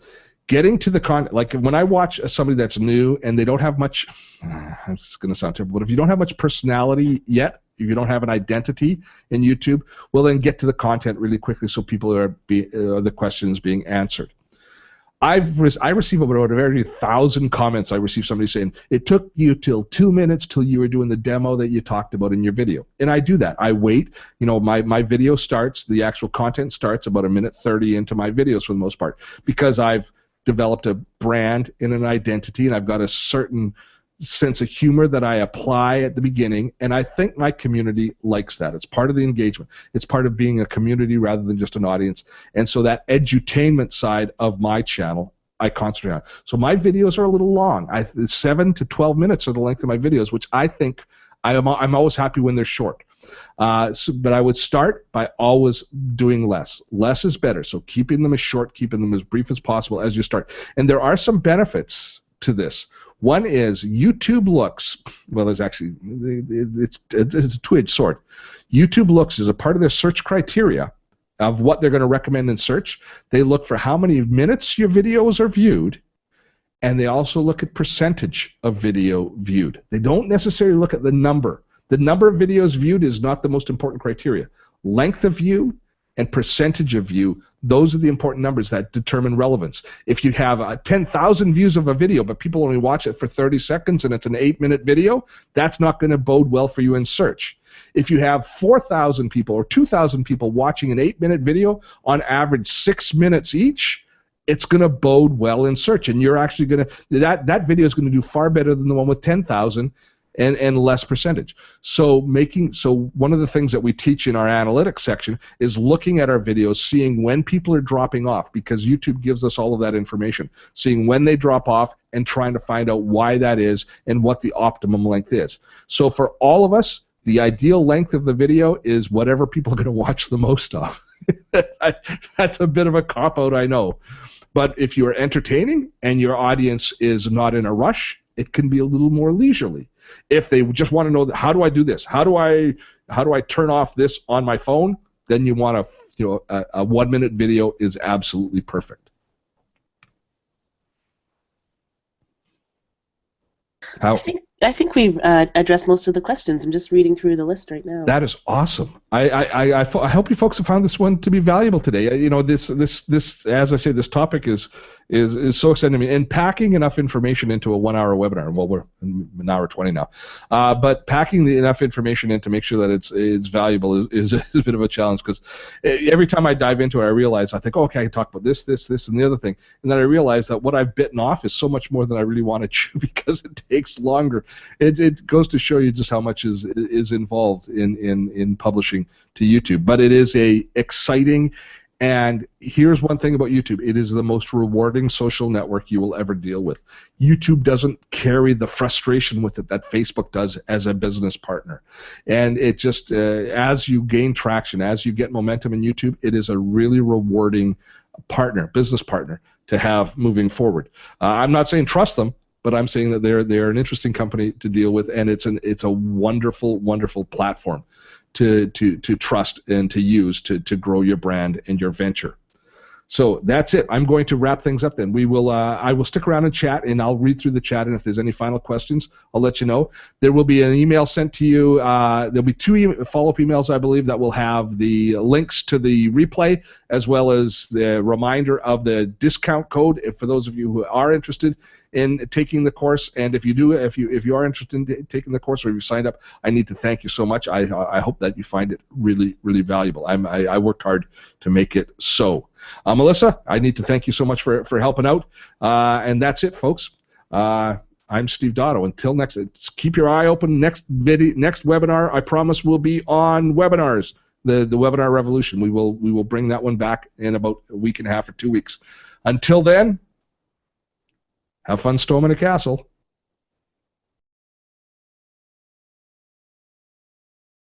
getting to the content, like when I watch somebody that's new and they don't have much, it's going to sound terrible, but if you don't have much personality yet, if you don't have an identity in YouTube, well, then get to the content really quickly so people the questions being answered. I receive about every 1,000 comments. I receive somebody saying, it took you till 2 minutes till you were doing the demo that you talked about in your video. And I do that. I wait. You know, my video starts, the actual content starts about 1:30 into my videos for the most part, because I've developed a brand and an identity, and I've got a certain sense of humor that I apply at the beginning, and I think my community likes that. It's part of the engagement. It's part of being a community rather than just an audience. And so that edutainment side of my channel, I concentrate on. So my videos are a little long. 7 to 12 minutes are the length of my videos, which I think I'm always happy when they're short. But I would start by always doing less. Less is better. So keeping them as short, keeping them as brief as possible as you start. And there are some benefits to this. One is YouTube looks, well, there's actually, it's a two-edged sword. YouTube looks is a part of their search criteria of what they're going to recommend in search. They look for how many minutes your videos are viewed, and they also look at percentage of video viewed. They don't necessarily look at the number. The number of videos viewed is not the most important criteria. Length of view and percentage of view, those are the important numbers that determine relevance. If you have 10,000 views of a video, but people only watch it for 30 seconds and it's an 8-minute video, that's not going to bode well for you in search. If you have 4,000 people or 2,000 people watching an 8-minute video, on average 6 minutes each, it's going to bode well in search, and you're actually going to that video is going to do far better than the one with 10,000 and less percentage. So one of the things that we teach in our analytics section is looking at our videos, seeing when people are dropping off, because YouTube gives us all of that information, seeing when they drop off and trying to find out why that is and what the optimum length is. So for all of us, the ideal length of the video is whatever people are going to watch the most of. That's a bit of a cop-out, I know. But if you're entertaining and your audience is not in a rush, it can be a little more leisurely. If they just want to know, how do I do this? How do I turn off this on my phone? Then you want a 1-minute video is absolutely perfect. I think we've addressed most of the questions. I'm just reading through the list right now. That is awesome. I hope you folks have found this one to be valuable today. You know, this as I say, this topic is so exciting to me. And packing enough information into a 1-hour webinar. Well, we're an hour 20 now, but packing enough information in to make sure that it's valuable is a bit of a challenge, because every time I dive into it, I realize, I think, oh, okay, I can talk about this, and the other thing, and then I realize that what I've bitten off is so much more than I really want to chew, because it takes longer. It goes to show you just how much is involved in publishing to YouTube. But it is a exciting, and here's one thing about YouTube: it is the most rewarding social network you will ever deal with. YouTube doesn't carry the frustration with it that Facebook does as a business partner. And it just, as you gain traction, as you get momentum in YouTube, it is a really rewarding partner, business partner, to have moving forward. I'm not saying trust them, but I'm saying that they're an interesting company to deal with, and it's a wonderful, wonderful platform to trust and to use to grow your brand and your venture. So that's it. I'm going to wrap things up then. I will stick around and chat, and I'll read through the chat, and if there's any final questions, I'll let you know. There will be an email sent to you. There'll be 2 follow-up emails, I believe, that will have the links to the replay, as well as the reminder of the discount code for those of you who are interested in taking the course. And if you are interested in taking the course, or you signed up, I need to thank you so much. I hope that you find it really, really valuable. I worked hard to make it so. Melissa, I need to thank you so much for helping out. And that's it, folks. I'm Steve Dotto. Until next, keep your eye open. Next webinar, I promise, will be on webinars. The webinar revolution. We will bring that one back in about a week and a half or 2 weeks. Until then, have fun storming a castle.